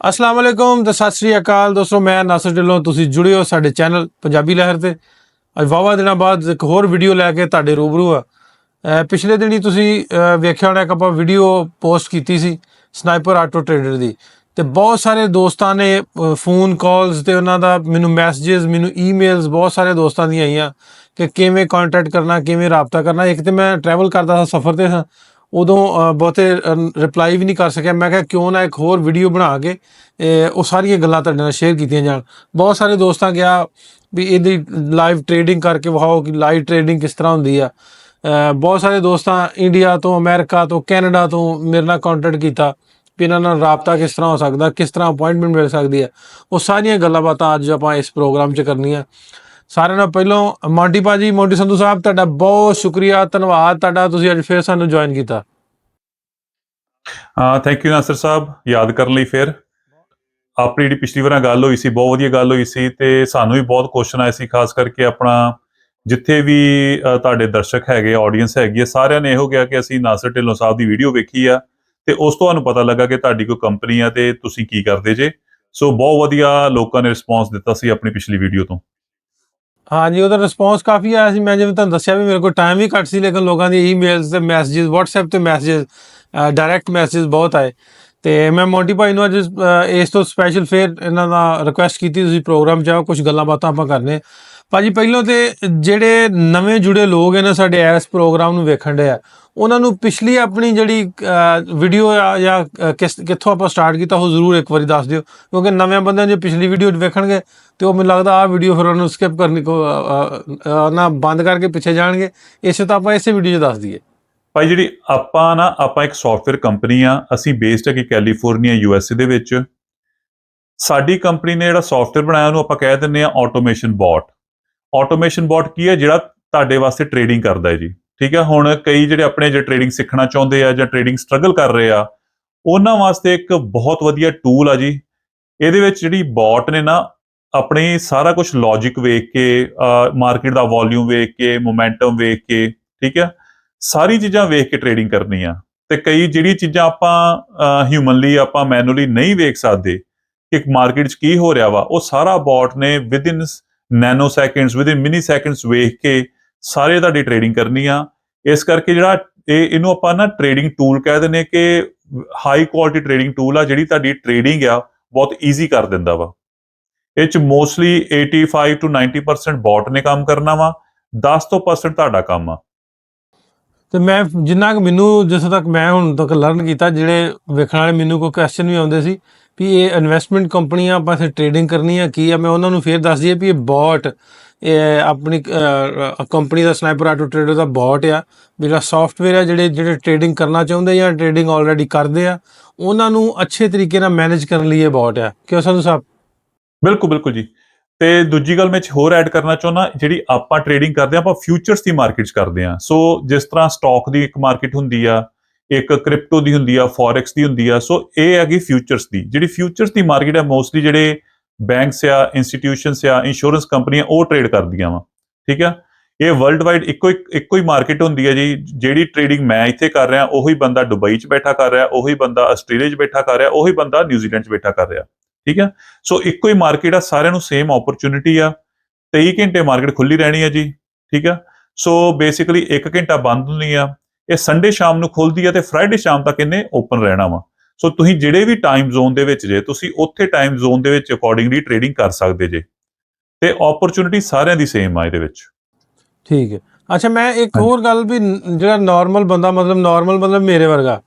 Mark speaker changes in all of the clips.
Speaker 1: अस्सलाम वालेकुम ਤੇ ਸਤਿ ਸ੍ਰੀ ਅਕਾਲ ਦੋਸਤੋ, ਮੈਂ ਨਾਸਰ ਢਿੱਲੋਂ। ਤੁਸੀਂ ਜੁੜੇ ਹੋ ਸਾਡੇ ਚੈਨਲ ਪੰਜਾਬੀ ਲਹਿਰ ਤੇ। ਅੱਜ ਵਾਵਾ ਦਿਨਾਂ ਬਾਅਦ ਇੱਕ ਹੋਰ ਵੀਡੀਓ ਲੈ ਕੇ ਤੁਹਾਡੇ ਰੂਬਰੂ ਆ। ਪਿਛਲੇ ਦਿਨੀ ਤੁਸੀਂ ਵੇਖਿਆ ਹੋਣਾ, ਇੱਕ ਆਪਾਂ ਵੀਡੀਓ ਪੋਸਟ ਕੀਤੀ ਸੀ ਸਨਾਈਪਰ ਆਟੋ ਟ੍ਰੇਡਰ ਦੀ, ਤੇ ਬਹੁਤ ਸਾਰੇ ਦੋਸਤਾਂ ਨੇ ਫੋਨ ਕਾਲਸ ਤੇ ਉਹਨਾਂ ਦਾ ਮੈਨੂੰ ਮੈਸੇजेस, ਮੈਨੂੰ ਈਮੇਲਸ ਬਹੁਤ ਸਾਰੇ ਦੋਸਤਾਂ ਦੀਆਂ ਆਈਆਂ ਕਿ ਕਿਵੇਂ ਕੰਟੈਕਟ ਕਰਨਾ, ਕਿਵੇਂ ਰਾਬਤਾ ਕਰਨਾ। ਇੱਕ ਤੇ ਮੈਂ ਟਰੈਵਲ ਕਰਦਾ ਸਾਂ, ਸਫ਼ਰ ਤੇ ਸਾਂ, ਉਦੋਂ ਬਹੁਤੇ ਰਿਪਲਾਈ ਵੀ ਨਹੀਂ ਕਰ ਸਕਿਆ। ਮੈਂ ਕਿਹਾ ਕਿਉਂ ਨਾ ਇੱਕ ਹੋਰ ਵੀਡੀਓ ਬਣਾ ਕੇ ਉਹ ਸਾਰੀਆਂ ਗੱਲਾਂ ਤੁਹਾਡੇ ਨਾਲ ਸ਼ੇਅਰ ਕੀਤੀਆਂ ਜਾਣ। ਬਹੁਤ ਸਾਰੇ ਦੋਸਤਾਂ ਕਿਹਾ ਵੀ ਇਹਦੀ ਲਾਈਵ ਟ੍ਰੇਡਿੰਗ ਕਰਕੇ ਵਿਖਾਓ ਕਿ ਲਾਈਵ ਟ੍ਰੇਡਿੰਗ ਕਿਸ ਤਰ੍ਹਾਂ ਹੁੰਦੀ ਆ। ਬਹੁਤ ਸਾਰੇ ਦੋਸਤਾਂ ਇੰਡੀਆ ਤੋਂ, ਅਮਰੀਕਾ ਤੋਂ, ਕੈਨੇਡਾ ਤੋਂ ਮੇਰੇ ਨਾਲ ਕੰਟੈਕਟ ਕੀਤਾ ਵੀ ਇਹਨਾਂ ਨਾਲ ਰਾਬਤਾ ਕਿਸ ਤਰ੍ਹਾਂ ਹੋ ਸਕਦਾ, ਕਿਸ ਤਰ੍ਹਾਂ ਅਪਾਇੰਟਮੈਂਟ ਮਿਲ ਸਕਦੀ ਹੈ। ਉਹ ਸਾਰੀਆਂ ਗੱਲਾਂ ਬਾਤਾਂ ਅੱਜ ਆਪਾਂ ਇਸ ਪ੍ਰੋਗਰਾਮ 'ਚ ਕਰਨੀਆਂ। ਸਾਰਿਆਂ ਨਾਲ ਪਹਿਲੋਂ ਮੌਂਟੀ ਭਾਜੀ, ਮੌਂਟੀ ਸੰਧੂ ਸਾਹਿਬ, ਤੁਹਾਡਾ ਬਹੁਤ ਸ਼ੁਕਰੀਆ, ਧੰਨਵਾਦ ਤੁਹਾਡਾ, ਤੁਸੀਂ ਅੱਜ ਫਿਰ ਸਾਨੂੰ ਜੁਆਇਨ ਕੀਤਾ।
Speaker 2: ਥੈਂਕ ਯੂ ਨਾਸਰ ਸਾਹਿਬ, ਯਾਦ ਕਰਨ ਲਈ। ਫਿਰ ਆਪਣੀ ਜਿਹੜੀ ਪਿਛਲੀ ਵਾਰ ਗੱਲ ਹੋਈ ਸੀ, ਬਹੁਤ ਵਧੀਆ ਗੱਲ ਹੋਈ ਸੀ, ਤੇ ਸਾਨੂੰ ਵੀ ਬਹੁਤ ਕੁਐਸਚਨ ਆਏ ਸੀ, ਖਾਸ ਕਰਕੇ ਆਪਣਾ ਜਿੱਥੇ ਵੀ ਤੁਹਾਡੇ ਦਰਸ਼ਕ ਹੈਗੇ, ਆਡੀਅנס ਹੈਗੀ ਹੈ, ਸਾਰਿਆਂ ਨੇ ਇਹੋ ਕਿਹਾ ਕਿ ਅਸੀਂ ਨਾਸਰ ਢਿੱਲੋਂ ਸਾਹਿਬ ਦੀ ਵੀਡੀਓ ਵੇਖੀ ਆ ਤੇ ਉਸ ਤੋਂ ਤੁਹਾਨੂੰ ਪਤਾ ਲੱਗਾ ਕਿ ਤੁਹਾਡੀ ਕੋਈ ਕੰਪਨੀ ਆ ਤੇ ਤੁਸੀਂ ਕੀ ਕਰਦੇ ਜੇ। ਸੋ ਬਹੁਤ ਵਧੀਆ ਲੋਕਾਂ ਨੇ ਰਿਸਪੌਂਸ ਦਿੱਤਾ ਸੀ ਆਪਣੀ ਪਿਛਲੀ ਵੀਡੀਓ ਤੋਂ।
Speaker 1: ਹਾਂਜੀ, ਉਹਦਾ ਰਿਸਪੌਂਸ ਕਾਫੀ ਆਇਆ ਸੀ। ਮੈਂ ਜਿਵੇਂ ਤੁਹਾਨੂੰ ਦੱਸਿਆ ਵੀ ਮੇਰੇ ਕੋਲ ਟਾਈਮ ਵੀ ਘੱਟ ਸੀ, ਲੇਕਿਨ ਲੋਕਾਂ ਦੀ ਈਮੇਲਸ ਤੇ ਮੈਸੇजेस, WhatsApp ਤੇ ਮੈਸੇजेस, ਡਾਇਰੈਕਟ ਮੈਸੇजेस ਬਹੁਤ ਆਏ। ਤੇ ਮੈਂ ਮੌਂਟੀ ਭਾਈ ਨੂੰ ਅੱਜ ਇਸ ਤੋਂ ਸਪੈਸ਼ਲ ਫਿਰ ਇਹਨਾਂ ਦਾ ਰਿਕੁਐਸਟ ਕੀਤੀ, ਤੁਸੀਂ ਪ੍ਰੋਗਰਾਮ 'ਚ ਆਓ, ਕੁਛ ਗੱਲਾਂ ਬਾਤਾਂ ਆਪਾਂ ਕਰਨੇ। ਭਾਜੀ, ਪਹਿਲੋਂ ਤੇ ਜਿਹੜੇ ਨਵੇਂ ਜੁੜੇ ਲੋਕ ਨੇ ਸਾਡੇ ਇਸ ਪ੍ਰੋਗਰਾਮ ਨੂੰ ਵੇਖਣ ਦੇ ਆ, ਉਹਨਾਂ ਨੂੰ ਪਿਛਲੀ ਆਪਣੀ ਜਿਹੜੀ ਵੀਡੀਓ ਆ ਜਾਂ ਕਿੱਥੋਂ ਆਪਾਂ ਸਟਾਰਟ ਕੀਤਾ ਉਹ ਜ਼ਰੂਰ ਇੱਕ ਵਾਰੀ ਦੱਸ ਦਿਓ, ਕਿਉਂਕਿ ਨਵੇਂ ਬੰਦਿਆਂ ਜੇ ਪਿਛਲੀ ਵੀਡੀਓ ਵੇਖਣਗੇ ਤੇ ਉਹ ਮੈਨੂੰ ਲੱਗਦਾ ਆਹ ਵੀਡੀਓ ਫਿਰ ਉਹਨੂੰ ਸਕਿਪ ਕਰਨੀ ਨਾ ਬੰਦ ਕਰਕੇ ਪਿੱਛੇ ਜਾਣਗੇ। ਇਸੇ ਤਾਂ ਆਪਾਂ ਇਸੇ ਵੀਡੀਓ 'ਚ ਦੱਸ ਦਈਏ।
Speaker 2: ਭਾਈ ਜਿਹੜੀ ਆਪਾਂ ਇੱਕ ਸੌਫਟਵੇਅਰ ਕੰਪਨੀ ਆ, ਅਸੀਂ ਬੇਸਡ ਹੈਗੇ ਕੈਲੀਫੋਰਨੀਆ USA ਦੇ ਵਿੱਚ। ਸਾਡੀ ਕੰਪਨੀ ਨੇ ਜਿਹੜਾ ਸੌਫਟਵੇਅਰ ਬਣਾਇਆ ਉਹਨੂੰ ਆਪਾਂ ਕਹਿ ਦਿੰਦੇ ਆ ਆਟੋਮੇਸ਼ਨ ਬੋਟ। ਆਟੋਮੇਸ਼ਨ ਬੋਟ ਕੀ ਹੈ? ਜਿਹੜਾ ਤੁਹਾਡੇ ਵਾਸਤੇ ਟ੍ਰੇਡਿੰਗ ਕਰਦਾ ਹੈ ਜੀ। ਠੀਕ ਹੈ, ਹੁਣ ਕਈ ਜਿਹੜੇ ਆਪਣੇ ਜੇ ਟ੍ਰੇਡਿੰਗ ਸਿੱਖਣਾ ਚਾਹੁੰਦੇ ਆ ਜਾਂ ਟ੍ਰੇਡਿੰਗ ਸਟਰਗਲ ਕਰ ਰਹੇ ਆ, ਉਹਨਾਂ ਵਾਸਤੇ ਇੱਕ ਬਹੁਤ ਵਧੀਆ ਟੂਲ ਆ ਜੀ। ਇਹਦੇ ਵਿੱਚ ਜਿਹੜੀ ਬੋਟ ਨੇ ਨਾ, ਆਪਣੇ ਸਾਰਾ ਕੁਝ ਲੌਜਿਕ ਵੇਖ ਕੇ, ਮਾਰਕੀਟ ਦਾ ਵੋਲਿਊਮ ਵੇਖ ਕੇ, ਮੋਮੈਂਟਮ ਵੇਖ ਕੇ, ਠੀਕ ਹੈ, ਸਾਰੀ ਚੀਜ਼ਾਂ ਵੇਖ ਕੇ ਟ੍ਰੇਡਿੰਗ ਕਰਨੀ ਆ। ਤੇ ਕਈ ਜਿਹੜੀ ਚੀਜ਼ਾਂ ਆਪਾਂ ਹਿਊਮਨਲੀ, ਆਪਾਂ ਮੈਨੂਅਲੀ ਨਹੀਂ ਵੇਖ ਸਕਦੇ ਕਿ ਮਾਰਕੀਟ 'ਚ ਕੀ ਹੋ ਰਿਹਾ ਵਾ, ਉਹ ਸਾਰਾ ਬੋਟ ਨੇ within nano seconds, within mini seconds ਵੇਖ ਕੇ ਸਾਰੇ ਤੁਹਾਡੀ ਟ੍ਰੇਡਿੰਗ ਕਰਨੀ ਆ। ਇਸ ਕਰਕੇ ਜਿਹੜਾ ਇਹਨੂੰ ਆਪਾਂ ਨਾ ਟ੍ਰੇਡਿੰਗ ਟੂਲ ਕਹਿ ਦਿੰਦੇ ਕਿ ਹਾਈ ਕੁਆਲਿਟੀ ਟ੍ਰੇਡਿੰਗ ਟੂਲ ਆ, ਜਿਹੜੀ ਤੁਹਾਡੀ ਟ੍ਰੇਡਿੰਗ ਆ ਬਹੁਤ ਈਜ਼ੀ ਕਰ ਦਿੰਦਾ ਵਾ। ਇਹ 'ਚ ਮੋਸਟਲੀ 85 to 90% ਬੋਟ ਨੇ ਕੰਮ ਕਰਨਾ ਵਾ, 10% ਤੁਹਾਡਾ ਕੰਮ ਆ।
Speaker 1: ਤੇ ਮੈਂ ਜਿੰਨਾ ਕੁ ਮੈਨੂੰ ਜਿੱਥੋਂ ਤੱਕ ਮੈਂ ਹੁਣ ਤੱਕ ਲਰਨ ਕੀਤਾ, ਜਿਹੜੇ ਵੇਖਣ ਵਾਲੇ ਮੈਨੂੰ ਕੋਈ ਕੁਐਸਚਨ ਵੀ ਆਉਂਦੇ ਸੀ ਵੀ ਇਹ ਇਨਵੈਸਟਮੈਂਟ ਕੰਪਨੀ ਆ, ਆਪਾਂ ਇੱਥੇ ਟ੍ਰੇਡਿੰਗ ਕਰਨੀ ਆ, ਕੀ ਆ, ਮੈਂ ਉਹਨਾਂ ਨੂੰ ਫਿਰ ਦੱਸ ਦਈਏ ਵੀ ਇਹ ਬੋਟ, ਇਹ ਆਪਣੀ ਕੰਪਨੀ ਦਾ ਸਨਾਈਪਰ ਆਟੋ ਟ੍ਰੇਡਰ ਦਾ ਬੋਟ ਆ। ਜਿਹੜਾ ਸੌਫਟਵੇਅਰ ਆ, ਜਿਹੜੇ ਟ੍ਰੇਡਿੰਗ ਕਰਨਾ ਚਾਹੁੰਦੇ ਜਾਂ ਟ੍ਰੇਡਿੰਗ ਆਲਰੇਡੀ ਕਰਦੇ ਆ, ਉਹਨਾਂ ਨੂੰ ਅੱਛੇ ਤਰੀਕੇ ਨਾਲ ਮੈਨੇਜ ਕਰਨ ਲਈ ਇਹ ਬੋਟ ਆ। ਕਿਉਂ ਸੰਧੂ ਸਾਹਿਬ?
Speaker 2: ਬਿਲਕੁਲ ਬਿਲਕੁਲ ਜੀ। ਤੇ ਦੂਜੀ ਗੱਲ ਮੈਂ ਹੋਰ ਐਡ ਕਰਨਾ ਚਾਹੁੰਦਾ, ਜਿਹੜੀ ਆਪਾਂ ਟ੍ਰੇਡਿੰਗ ਕਰਦੇ ਆ, ਆਪਾਂ ਫਿਊਚਰਸ ਦੀ ਮਾਰਕੀਟ 'ਚ ਕਰਦੇ ਆ। ਸੋ ਜਿਸ ਤਰ੍ਹਾਂ ਸਟਾਕ ਦੀ ਇੱਕ ਮਾਰਕੀਟ ਹੁੰਦੀ ਆ, ਇੱਕ ਕ੍ਰਿਪਟੋ ਦੀ ਹੁੰਦੀ ਆ, ਫੋਰੈਕਸ ਦੀ ਹੁੰਦੀ ਆ। ਸੋ ਇਹ ਹੈਗੀ ਫਿਊਚਰਸ ਦੀ। ਜਿਹੜੀ ਫਿਊਚਰਸ ਦੀ ਮਾਰਕੀਟ ਹੈ, ਮੋਸਟਲੀ ਜਿਹੜੇ ਬੈਂਕਸ ਆ, ਇੰਸਟੀਟਿਊਸ਼ਨਸ ਆ, ਇੰਸ਼ੋਰੈਂਸ ਕੰਪਨੀਆਂ ਉਹ ਟ੍ਰੇਡ ਕਰਦੀਆਂ ਵਾ। ਠੀਕ ਆ, ਇਹ ਵਰਲਡ ਵਾਈਡ ਇੱਕੋ ਹੀ ਮਾਰਕੀਟ ਹੁੰਦੀ ਹੈ ਜੀ। ਜਿਹੜੀ ਟ੍ਰੇਡਿੰਗ ਮੈਂ ਇੱਥੇ ਕਰ ਰਿਹਾ, ਉਹੀ ਬੰਦਾ ਦੁਬਈ 'ਚ ਬੈਠਾ ਕਰ ਰਿਹਾ, ਉਹੀ ਬੰਦਾ ਆਸਟ੍ਰੇਲੀਆ 'ਚ ਬੈਠਾ ਕਰ ਰਿਹਾ, ਉਹੀ ਬੰਦਾ ਨਿਊਜ਼ੀਲੈਂਡ 'ਚ ਬੈਠਾ ਕਰ ਰਿਹਾ। ਠੀਕ ਹੈ, ਸੋ ਇੱਕੋ ਹੀ ਮਾਰਕੀਟ ਆ, ਸਾਰਿਆਂ ਨੂੰ ਸੇਮ ਓਪਰਚੁਨਿਟੀ ਆ। 23 ਘੰਟੇ ਮਾਰਕੀਟ ਖੁੱਲੀ ਰਹਿਣੀ ਹੈ ਜੀ। ਠੀਕ ਆ, ਸੋ ਬੇਸਿਕਲੀ 1 ਘੰਟਾ ਬੰਦ ਹੁੰਦੀ ਆ। ਇਹ ਸੰਡੇ ਸ਼ਾਮ ਨੂੰ ਖੁੱਲਦੀ ਆ ਤੇ ਫਰਾਈਡੇ ਸ਼ਾਮ ਤੱਕ ਇਹਨੇ ਓਪਨ ਰਹਿਣਾ ਵਾ। ਸੋ ਤੁਸੀਂ ਜਿਹੜੇ ਵੀ ਟਾਈਮ ਜ਼ੋਨ ਦੇ ਵਿੱਚ ਜੇ, ਤੁਸੀਂ ਉੱਥੇ ਟਾਈਮ ਜ਼ੋਨ ਦੇ ਵਿੱਚ ਅਕੋਰਡਿੰਗਲੀ ਟ੍ਰੇਡਿੰਗ ਕਰ ਸਕਦੇ ਜੇ, ਤੇ ਓਪਰਚੁਨਿਟੀ ਸਾਰਿਆਂ ਦੀ ਸੇਮ ਆ ਇਹਦੇ ਵਿੱਚ।
Speaker 1: ਠੀਕ ਹੈ। ਅੱਛਾ, ਮੈਂ ਇੱਕ ਹੋਰ ਗੱਲ ਵੀ, ਜਿਹੜਾ ਨਾਰਮਲ ਬੰਦਾ, ਮਤਲਬ ਮੇਰੇ ਵਰਗਾ,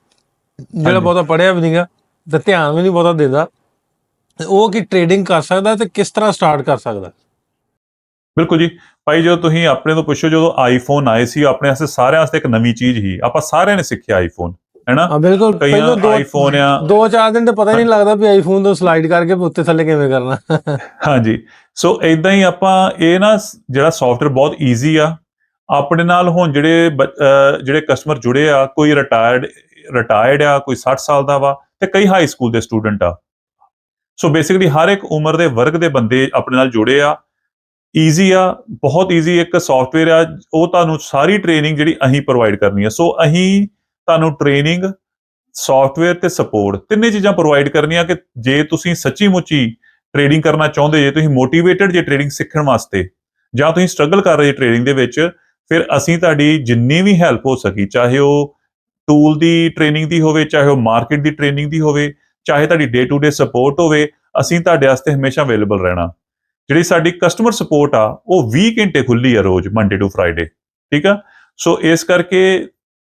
Speaker 1: ਜਿਹੜਾ ਬਹੁਤਾ ਪੜ੍ਹਿਆ ਵੀ ਨਹੀਂਗਾ ਤੇ ਧਿਆਨ ਵੀ ਨਹੀਂ ਬਹੁਤਾ ਦਿੰਦਾ, ਉਹ ਕੀ ਟ੍ਰੇਡਿੰਗ ਕਰ ਸਕਦਾ ਤੇ ਕਿਸ ਤਰ੍ਹਾਂ ਸਟਾਰਟ ਕਰ ਸਕਦਾ?
Speaker 2: ਬਿਲਕੁਲ ਜੀ ਭਾਈ, ਜਦੋਂ ਤੁਸੀਂ ਆਪਣੇ ਤੋਂ ਪੁੱਛੋ, ਜਦੋਂ ਆਈਫੋਨ ਆਏ ਸੀ ਆਪਣੇ ਵਾਸਤੇ, ਸਾਰਿਆਂ ਵਾਸਤੇ ਇੱਕ ਨਵੀਂ ਚੀਜ਼ ਹੀ, ਆਪਾਂ ਸਾਰਿਆਂ ਨੇ ਸਿੱਖਿਆ ਆਈਫੋਨ, ਹੈਨਾ।
Speaker 1: ਹਾਂ ਬਿਲਕੁਲ, ਪਹਿਲਾਂ
Speaker 2: ਆਈਫੋਨ ਆ
Speaker 1: 2-4 ਦਿਨ ਤੇ ਪਤਾ ਹੀ ਨਹੀਂ ਲੱਗਦਾ ਵੀ ਆਈਫੋਨ ਤੋਂ ਸਲਾਈਡ ਕਰਕੇ ਉੱਤੇ ਥੱਲੇ ਕਿਵੇਂ ਕਰਨਾ।
Speaker 2: ਹਾਂਜੀ, ਸੋ ਇਦਾਂ ਹੀ ਆਪਾਂ ਇਹ ਨਾ, ਜਿਹੜਾ ਸੌਫਟਵੇਅਰ ਬਹੁਤ ਈਜ਼ੀ ਆ। ਆਪਣੇ ਨਾਲ ਹੁਣ ਜਿਹੜੇ ਕਸਟਮਰ ਜੁੜੇ ਆ, ਕੋਈ ਰਿਟਾਇਰਡ ਆ, ਕੋਈ 60 ਸਾਲ ਦਾ ਵਾ, ਤੇ ਕਈ ਹਾਈ ਸਕੂਲ ਦੇ ਸਟੂਡੈਂਟ ਆ। ਸੋ ਬੇਸਿਕਲੀ ਹਰ ਇੱਕ ਉਮਰ ਦੇ ਵਰਗ ਦੇ ਬੰਦੇ ਆਪਣੇ ਨਾਲ ਜੁੜੇ ਆ। ਈਜ਼ੀ ਆ, ਬਹੁਤ ਈਜ਼ੀ ਇੱਕ ਸੌਫਟਵੇਅਰ ਆ। ਉਹ ਤੁਹਾਨੂੰ ਸਾਰੀ ਟ੍ਰੇਨਿੰਗ ਜਿਹੜੀ ਅਸੀਂ ਪ੍ਰੋਵਾਈਡ ਕਰਨੀ ਆ। ਸੋ ਅਸੀਂ ਤੁਹਾਨੂੰ ਟ੍ਰੇਨਿੰਗ ਸੌਫਟਵੇਅਰ ਤੇ ਸਪੋਰਟ ਤਿੰਨੇ ਚੀਜ਼ਾਂ ਪ੍ਰੋਵਾਈਡ ਕਰਨੀਆਂ ਕਿ ਜੇ ਤੁਸੀਂ ਸੱਚੀ ਮੁੱਚੀ ਟ੍ਰੇਡਿੰਗ ਕਰਨਾ ਚਾਹੁੰਦੇ ਜੇ ਤੁਸੀਂ ਮੋਟੀਵੇਟਡ ਜੇ ਟ੍ਰੇਡਿੰਗ ਸਿੱਖਣ ਵਾਸਤੇ ਜਾਂ ਤੁਸੀਂ ਸਟਰਗਲ ਕਰ ਰਹੇ ਜੇ ਟ੍ਰੇਡਿੰਗ ਦੇ ਵਿੱਚ, ਫਿਰ ਅਸੀਂ ਤੁਹਾਡੀ ਜਿੰਨੀ ਵੀ ਹੈਲਪ ਹੋ ਸਕੀ, ਚਾਹੇ ਉਹ ਟੂਲ ਦੀ ਟ੍ਰੇਨਿੰਗ ਦੀ ਹੋਵੇ, ਚਾਹੇ ਉਹ ਮਾਰਕੀਟ ਦੀ ਟ੍ਰੇਨਿੰਗ ਦੀ ਹੋਵੇ, ਚਾਹੇ ਤੁਹਾਡੀ ਡੇ ਟੂ ਡੇ ਸਪੋਰਟ ਹੋਵੇ, ਅਸੀਂ ਤੁਹਾਡੇ ਵਾਸਤੇ ਹਮੇਸ਼ਾ ਅਵੇਲੇਬਲ ਰਹਿਣਾ। ਜਿਹੜੀ ਸਾਡੀ ਕਸਟਮਰ ਸਪੋਰਟ ਆ ਉਹ 20 ਘੰਟੇ ਖੁੱਲੀ ਆ ਰੋਜ਼, ਮੰਡੇ ਟੂ ਫਰਾਈਡੇ, ਠੀਕ ਆ। ਸੋ ਇਸ ਕਰਕੇ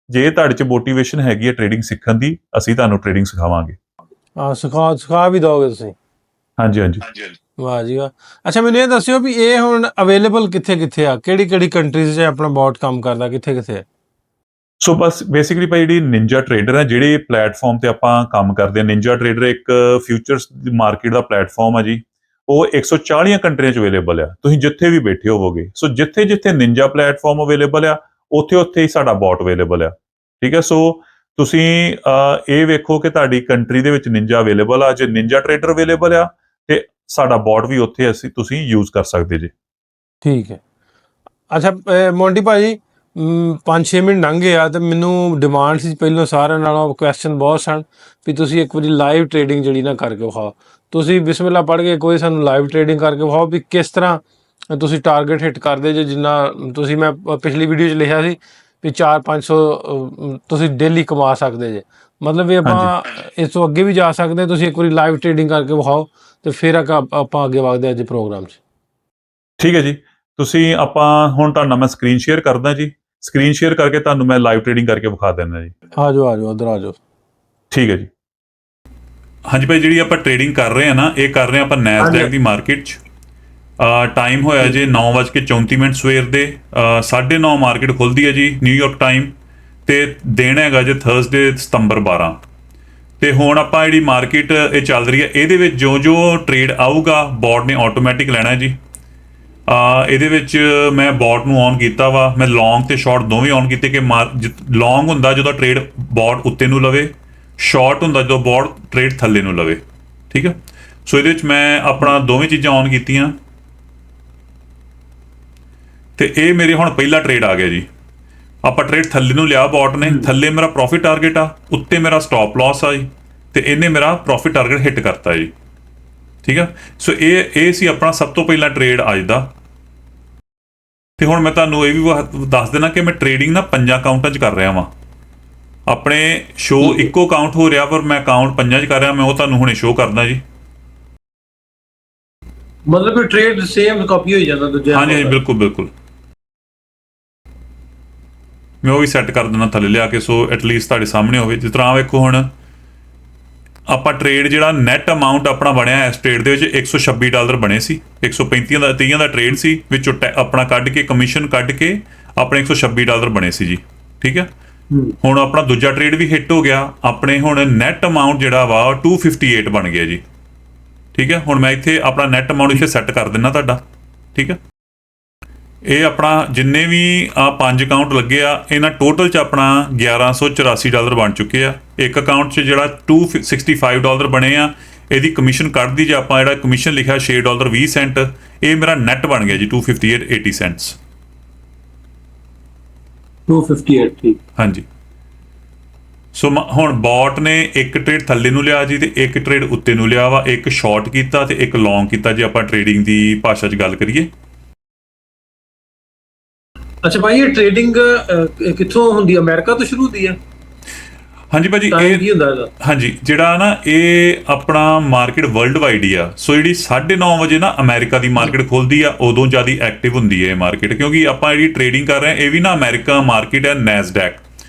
Speaker 2: ਜੇ ਤੁਹਾਡੇ 'ਚ ਮੋਟੀਵੇਸ਼ਨ ਹੈਗੀ ਹੈ ਟ੍ਰੇਡਿੰਗ ਸਿੱਖਣ ਦੀ, ਅਸੀਂ ਤੁਹਾਨੂੰ ਟ੍ਰੇਡਿੰਗ ਸਿਖਾਵਾਂਗੇ।
Speaker 1: ਹਾਂ, ਸਿਖਾ ਵੀ ਦੋਗੇ ਤੁਸੀਂ?
Speaker 2: ਹਾਂਜੀ ਹਾਂਜੀ।
Speaker 1: ਵਾਹ ਜੀ ਵਾਹ। ਅੱਛਾ, ਮੈਨੂੰ ਇਹ ਦੱਸਿਓ ਵੀ ਇਹ ਹੁਣ ਅਵੇਲੇਬਲ ਕਿੱਥੇ ਆ, ਕਿਹੜੀ ਕੰਟਰੀਜ਼ 'ਚ ਆਪਣਾ ਬੋਟ ਕੰਮ ਕਰਦਾ, ਕਿੱਥੇ ਹੈ?
Speaker 2: ਸੋ ਬਸ ਬੇਸਿਕਲੀ ਭਾਈ ਜਿਹੜੀ ਨਿੰਜਾ ਟ੍ਰੇਡਰ ਹੈ, ਜਿਹੜੇ ਪਲੇਟਫਾਰਮ ਤੇ ਆਪਾਂ ਕੰਮ ਕਰਦੇ ਹਾਂ, ਨਿੰਜਾ ਟ੍ਰੇਡਰ ਇੱਕ ਫਿਊਚਰਸ ਦੀ ਮਾਰਕੀਟ ਦਾ ਪਲੇਟਫਾਰਮ ਹੈ ਜੀ। ਉਹ 140 ਕੰਟਰੀਆਂ 'ਚ ਅਵੇਲੇਬਲ ਆ, ਤੁਸੀਂ ਜਿੱਥੇ ਵੀ ਬੈਠੇ ਹੋਵੋਗੇ। ਸੋ ਜਿੱਥੇ ਨਿੰਜਾ ਪਲੇਟਫਾਰਮ ਅਵੇਲੇਬਲ ਆ, ਉੱਥੇ ਹੀ ਸਾਡਾ ਬੋਟ ਅਵੇਲੇਬਲ ਆ, ਠੀਕ ਹੈ। ਸੋ ਤੁਸੀਂ ਇਹ ਵੇਖੋ ਕਿ ਤੁਹਾਡੀ ਕੰਟਰੀ ਦੇ ਵਿੱਚ ਨਿੰਜਾ ਅਵੇਲੇਬਲ ਆ, ਜੇ ਨਿੰਜਾ ਟ੍ਰੇਡਰ ਅਵੇਲੇਬਲ ਆ ਤੇ ਸਾਡਾ ਬੋਟ ਵੀ ਉੱਥੇ ਤੁਸੀਂ ਯੂਜ਼ ਕਰ ਸਕਦੇ ਜੀ।
Speaker 1: ਠੀਕ ਹੈ। ਅੱਛਾ ਮੋਂਟੀ ਭਾਜੀ, 5-6 ਮਿੰਟ ਲੰਘ ਗਏ ਆ ਤੇ ਮੈਨੂੰ ਡਿਮਾਂਡ ਸੀ ਪਹਿਲਾਂ ਸਾਰਿਆਂ ਨਾਲੋਂ, ਕੁਐਸਚਨ ਬਹੁਤ ਸਨ ਵੀ ਤੁਸੀਂ ਇੱਕ ਵਾਰੀ ਲਾਈਵ ਟ੍ਰੇਡਿੰਗ ਜਿਹੜੀ ਨਾ ਕਰਕੇ ਵਿਖਾਓ। ਤੁਸੀਂ ਬਿਸਮਿਲ੍ਲਾ ਪੜ੍ਹ ਕੇ ਕੋਈ ਸਾਨੂੰ ਲਾਈਵ ਟ੍ਰੇਡਿੰਗ ਕਰਕੇ ਵਿਖਾਓ ਵੀ ਕਿਸ ਤਰ੍ਹਾਂ ਤੁਸੀਂ ਟਾਰਗੇਟ ਹਿੱਟ ਕਰਦੇ ਜੇ, ਜਿੰਨਾ ਤੁਸੀਂ ਮੈਂ ਪਿਛਲੀ ਵੀਡੀਓ 'ਚ ਲਿਖਿਆ ਸੀ ਵੀ 400-500 ਤੁਸੀਂ ਡੇਲੀ ਕਮਾ ਸਕਦੇ ਜੇ। ਮਤਲਬ ਵੀ ਆਪਾਂ ਇਸ ਤੋਂ ਅੱਗੇ ਵੀ ਜਾ ਸਕਦੇ। ਤੁਸੀਂ ਇੱਕ ਵਾਰੀ ਲਾਈਵ ਟ੍ਰੇਡਿੰਗ ਕਰਕੇ ਵਿਖਾਓ ਤੇ ਫਿਰ ਆਪਾਂ ਅੱਗੇ ਵਧਦੇ ਅੱਜ ਪ੍ਰੋਗਰਾਮ 'ਚ।
Speaker 2: ਠੀਕ ਹੈ ਜੀ। ਤੁਸੀਂ ਆਪਾਂ ਹੁਣ ਤੁਹਾਨੂੰ ਮੈਂ ਸਕਰੀਨ ਸ਼ੇਅਰ ਕਰਦਾ ਜੀ। ਸਕਰੀਨ ਸ਼ੇਅਰ ਕਰਕੇ ਤੁਹਾਨੂੰ ਮੈਂ ਲਾਈਵ ਟ੍ਰੇਡਿੰਗ ਕਰਕੇ ਵਿਖਾ ਦਿੰਦਾ ਜੀ।
Speaker 1: ਆ ਜਾਓ ਉੱਧਰ ਆ ਜਾਓ।
Speaker 2: ਠੀਕ ਹੈ ਜੀ। ਹਾਂਜੀ ਭਾਈ, ਜਿਹੜੀ ਆਪਾਂ ਟ੍ਰੇਡਿੰਗ ਕਰ ਰਹੇ ਹਾਂ ਨਾ, ਇਹ ਕਰ ਰਹੇ ਹਾਂ ਆਪਾਂ ਨੈਸਡੈਕ ਦੀ ਮਾਰਕੀਟ 'ਚ। ਟਾਈਮ ਹੋਇਆ ਜੇ 9:34 ਸਵੇਰ ਦੇ। 9:30 ਮਾਰਕੀਟ ਖੁੱਲਦੀ ਹੈ ਜੀ ਨਿਊਯਾਰਕ ਟਾਈਮ, ਤੇ ਦਿਨ ਹੈਗਾ ਜੇ ਥਰਸਡੇ ਸਤੰਬਰ 12। ਤੇ ਹੁਣ ਆਪਾਂ ਜਿਹੜੀ ਮਾਰਕੀਟ ਇਹ ਚੱਲ ਰਹੀ ਹੈ, ਇਹਦੇ ਵਿੱਚ ਜੋ ਟ੍ਰੇਡ ਆਊਗਾ ਬੋਟ ਨੇ ਆਟੋਮੈਟਿਕ ਲੈਣਾ ਜੀ। ਇਹਦੇ ਵਿੱਚ ਮੈਂ ਬੋਟ ਨੂੰ ਔਨ ਕੀਤਾ ਵਾ, ਮੈਂ ਲੌਂਗ ਤੇ ਸ਼ਾਰਟ ਦੋਵੇਂ ਔਨ ਕੀਤੇ ਕਿ ਲੌਂਗ ਹੁੰਦਾ ਜਦੋਂ ਟ੍ਰੇਡ ਬੋਟ ਉੱਤੇ ਨੂੰ ਲਵੇ, ਸ਼ਾਰਟ ਹੁੰਦਾ ਜਦੋਂ ਬੋਟ ਟ੍ਰੇਡ ਥੱਲੇ ਨੂੰ ਲਵੇ, ਠੀਕ ਹੈ। ਸੋ ਇਹਦੇ ਵਿੱਚ ਮੈਂ ਆਪਣਾ ਦੋਵੇਂ ਚੀਜ਼ਾਂ ਔਨ ਕੀਤੀਆਂ ਤੇ ਇਹ ਮੇਰੇ ਹੁਣ ਪਹਿਲਾ ਟ੍ਰੇਡ ਆ ਗਿਆ ਜੀ। ਆਪਾਂ ਟ੍ਰੇਡ ਥੱਲੇ ਨੂੰ ਲਿਆ ਬੋਟ ਨੇ, ਥੱਲੇ ਮੇਰਾ ਪ੍ਰੋਫਿਟ ਟਾਰਗੇਟ ਆ, ਉੱਤੇ ਮੇਰਾ ਸਟਾਪ ਲਾਸ ਆ ਜੀ, ਤੇ ਇਹਨੇ ਮੇਰਾ ਪ੍ਰੋਫਿਟ ਟਾਰਗੇਟ ਹਿੱਟ ਕਰਤਾ ਜੀ, ਠੀਕ ਆ। ਸੋ ਇਹ ਸੀ ਆਪਣਾ ਸਭ ਤੋਂ ਪਹਿਲਾ ਟ੍ਰੇਡ ਅੱਜ ਦਾ। ਤੇ ਹੁਣ ਮੈਂ ਤੁਹਾਨੂੰ ਇਹ ਵੀ ਦੱਸ ਦੇਣਾ ਕਿ ਮੈਂ ਟ੍ਰੇਡਿੰਗ ਨਾ 5 ਅਕਾਊਂਟਾਂ 'ਚ ਕਰ ਰਿਹਾ ਵਾਂ। ਆਪਣੇ ਸ਼ੋਅ ਇੱਕੋ ਅਕਾਊਂਟ ਹੋ ਰਿਹਾ, ਪਰ ਮੈਂ ਅਕਾਊਂਟ 5 'ਚ ਕਰ ਰਿਹਾ। ਮੈਂ ਉਹ ਤੁਹਾਨੂੰ ਹੁਣੇ ਸ਼ੋਅ ਕਰਦਾ ਜੀ।
Speaker 1: ਮਤਲਬ ਕਿ ਟ੍ਰੇਡ ਸੇਮ ਕਾਪੀ ਹੋਈ ਜਾਂਦਾ ਦੂਜੇ?
Speaker 2: ਹਾਂਜੀ ਬਿਲਕੁਲ। ਮੈਂ ਉਹ ਵੀ ਸੈੱਟ ਕਰ ਦਿੰਦਾ ਥੱਲੇ ਲਿਆ ਕੇ, ਸੋ ਐਟਲੀਸਟ ਤੁਹਾਡੇ ਸਾਹਮਣੇ ਹੋਵੇ। ਜਿਸ ਤਰ੍ਹਾਂ ਵੇਖੋ ਹੁਣ ਆਪਾਂ ਟ੍ਰੇਡ ਜਿਹੜਾ ਨੈਟ ਅਮਾਊਂਟ ਆਪਣਾ ਬਣਿਆ ਇਸ ਟ੍ਰੇਡ ਦੇ ਵਿੱਚ $126 ਬਣੇ ਸੀ। 135 ਦਾ ਟ੍ਰੇਡ ਸੀ, ਵਿੱਚੋਂ ਆਪਣਾ ਕੱਢ ਕੇ ਕਮਿਸ਼ਨ ਕੱਢ ਕੇ ਆਪਣੇ $126 ਬਣੇ ਸੀ ਜੀ, ਠੀਕ ਹੈ। ਹੁਣ ਆਪਣਾ ਦੂਜਾ ਟ੍ਰੇਡ ਵੀ ਹਿੱਟ ਹੋ ਗਿਆ। ਆਪਣੇ ਹੁਣ ਨੈਟ ਅਮਾਊਂਟ ਜਿਹੜਾ ਵਾ 258 ਬਣ ਗਿਆ ਜੀ, ਠੀਕ ਹੈ। ਹੁਣ ਮੈਂ ਇੱਥੇ ਆਪਣਾ ਨੈਟ ਅਮਾਊਂਟ ਇੱਥੇ ਸੈੱਟ ਕਰ ਦਿੰਦਾ ਤੁਹਾਡਾ, ਠੀਕ ਹੈ। ਇਹ ਆਪਣਾ ਜਿੰਨੇ ਵੀ 5 ਅਕਾਊਂਟ ਲੱਗੇ ਆ, ਇਹਨਾਂ ਟੋਟਲ 'ਚ ਆਪਣਾ $1184 ਬਣ ਚੁੱਕੇ ਆ। ਇੱਕ ਅਕਾਊਂਟ 'ਚ ਜਿਹੜਾ $265 ਬਣੇ ਆ, ਇਹਦੀ ਕਮਿਸ਼ਨ ਕੱਢਦੀ ਜੇ ਆਪਾਂ, ਜਿਹੜਾ ਕਮਿਸ਼ਨ ਲਿਖਿਆ $6.20, ਇਹ ਮੇਰਾ ਨੈਟ ਬਣ ਗਿਆ ਜੀ 258.80 ਸੈਂਟਸ।
Speaker 1: 258, ਠੀਕ।
Speaker 2: ਹਾਂਜੀ। ਸੋ ਹੁਣ ਬੋਟ ਨੇ ਇੱਕ ਟ੍ਰੇਡ ਥੱਲੇ ਨੂੰ ਲਿਆ ਜੀ ਤੇ ਇੱਕ ਟ੍ਰੇਡ ਉੱਤੇ ਨੂੰ ਲਿਆ ਵਾ। ਇੱਕ ਸ਼ਾਰਟ ਕੀਤਾ ਤੇ ਇੱਕ ਲੌਂਗ ਕੀਤਾ ਜੇ ਆਪਾਂ ਟ੍ਰੇਡਿੰਗ ਦੀ ਭਾਸ਼ਾ 'ਚ ਗੱਲ ਕਰੀਏ।
Speaker 1: ਅੱਛਾ ਭਾਈ, ਇਹ ਟ੍ਰੇਡਿੰਗ ਕਿੱਥੋਂ ਹੁੰਦੀ ਹੈ? ਅਮਰੀਕਾ ਤੋਂ ਸ਼ੁਰੂ ਹੁੰਦੀ ਹੈ?
Speaker 2: ਹਾਂਜੀ ਭਾਜੀ,
Speaker 1: ਇਹ ਕੀ ਹੁੰਦਾ ਇਹਦਾ?
Speaker 2: ਹਾਂਜੀ, ਜਿਹੜਾ ਨਾ ਇਹ ਆਪਣਾ ਮਾਰਕੀਟ ਵਰਲਡ ਵਾਈਡ ਹੀ ਆ। ਸੋ ਜਿਹੜੀ 9:30 ਵਜੇ ਨਾ ਅਮਰੀਕਾ ਦੀ ਮਾਰਕੀਟ ਖੁੱਲਦੀ ਆ, ਉਦੋਂ ਜ਼ਿਆਦਾ ਐਕਟਿਵ ਹੁੰਦੀ ਹੈ ਇਹ ਮਾਰਕੀਟ, ਕਿਉਂਕਿ ਆਪਾਂ ਜਿਹੜੀ ਟ੍ਰੇਡਿੰਗ ਕਰ ਰਹੇ ਹਾਂ ਇਹ ਵੀ ਨਾ ਅਮਰੀਕਾ ਮਾਰਕੀਟ ਹੈ, ਨੈਸਡੈਕ,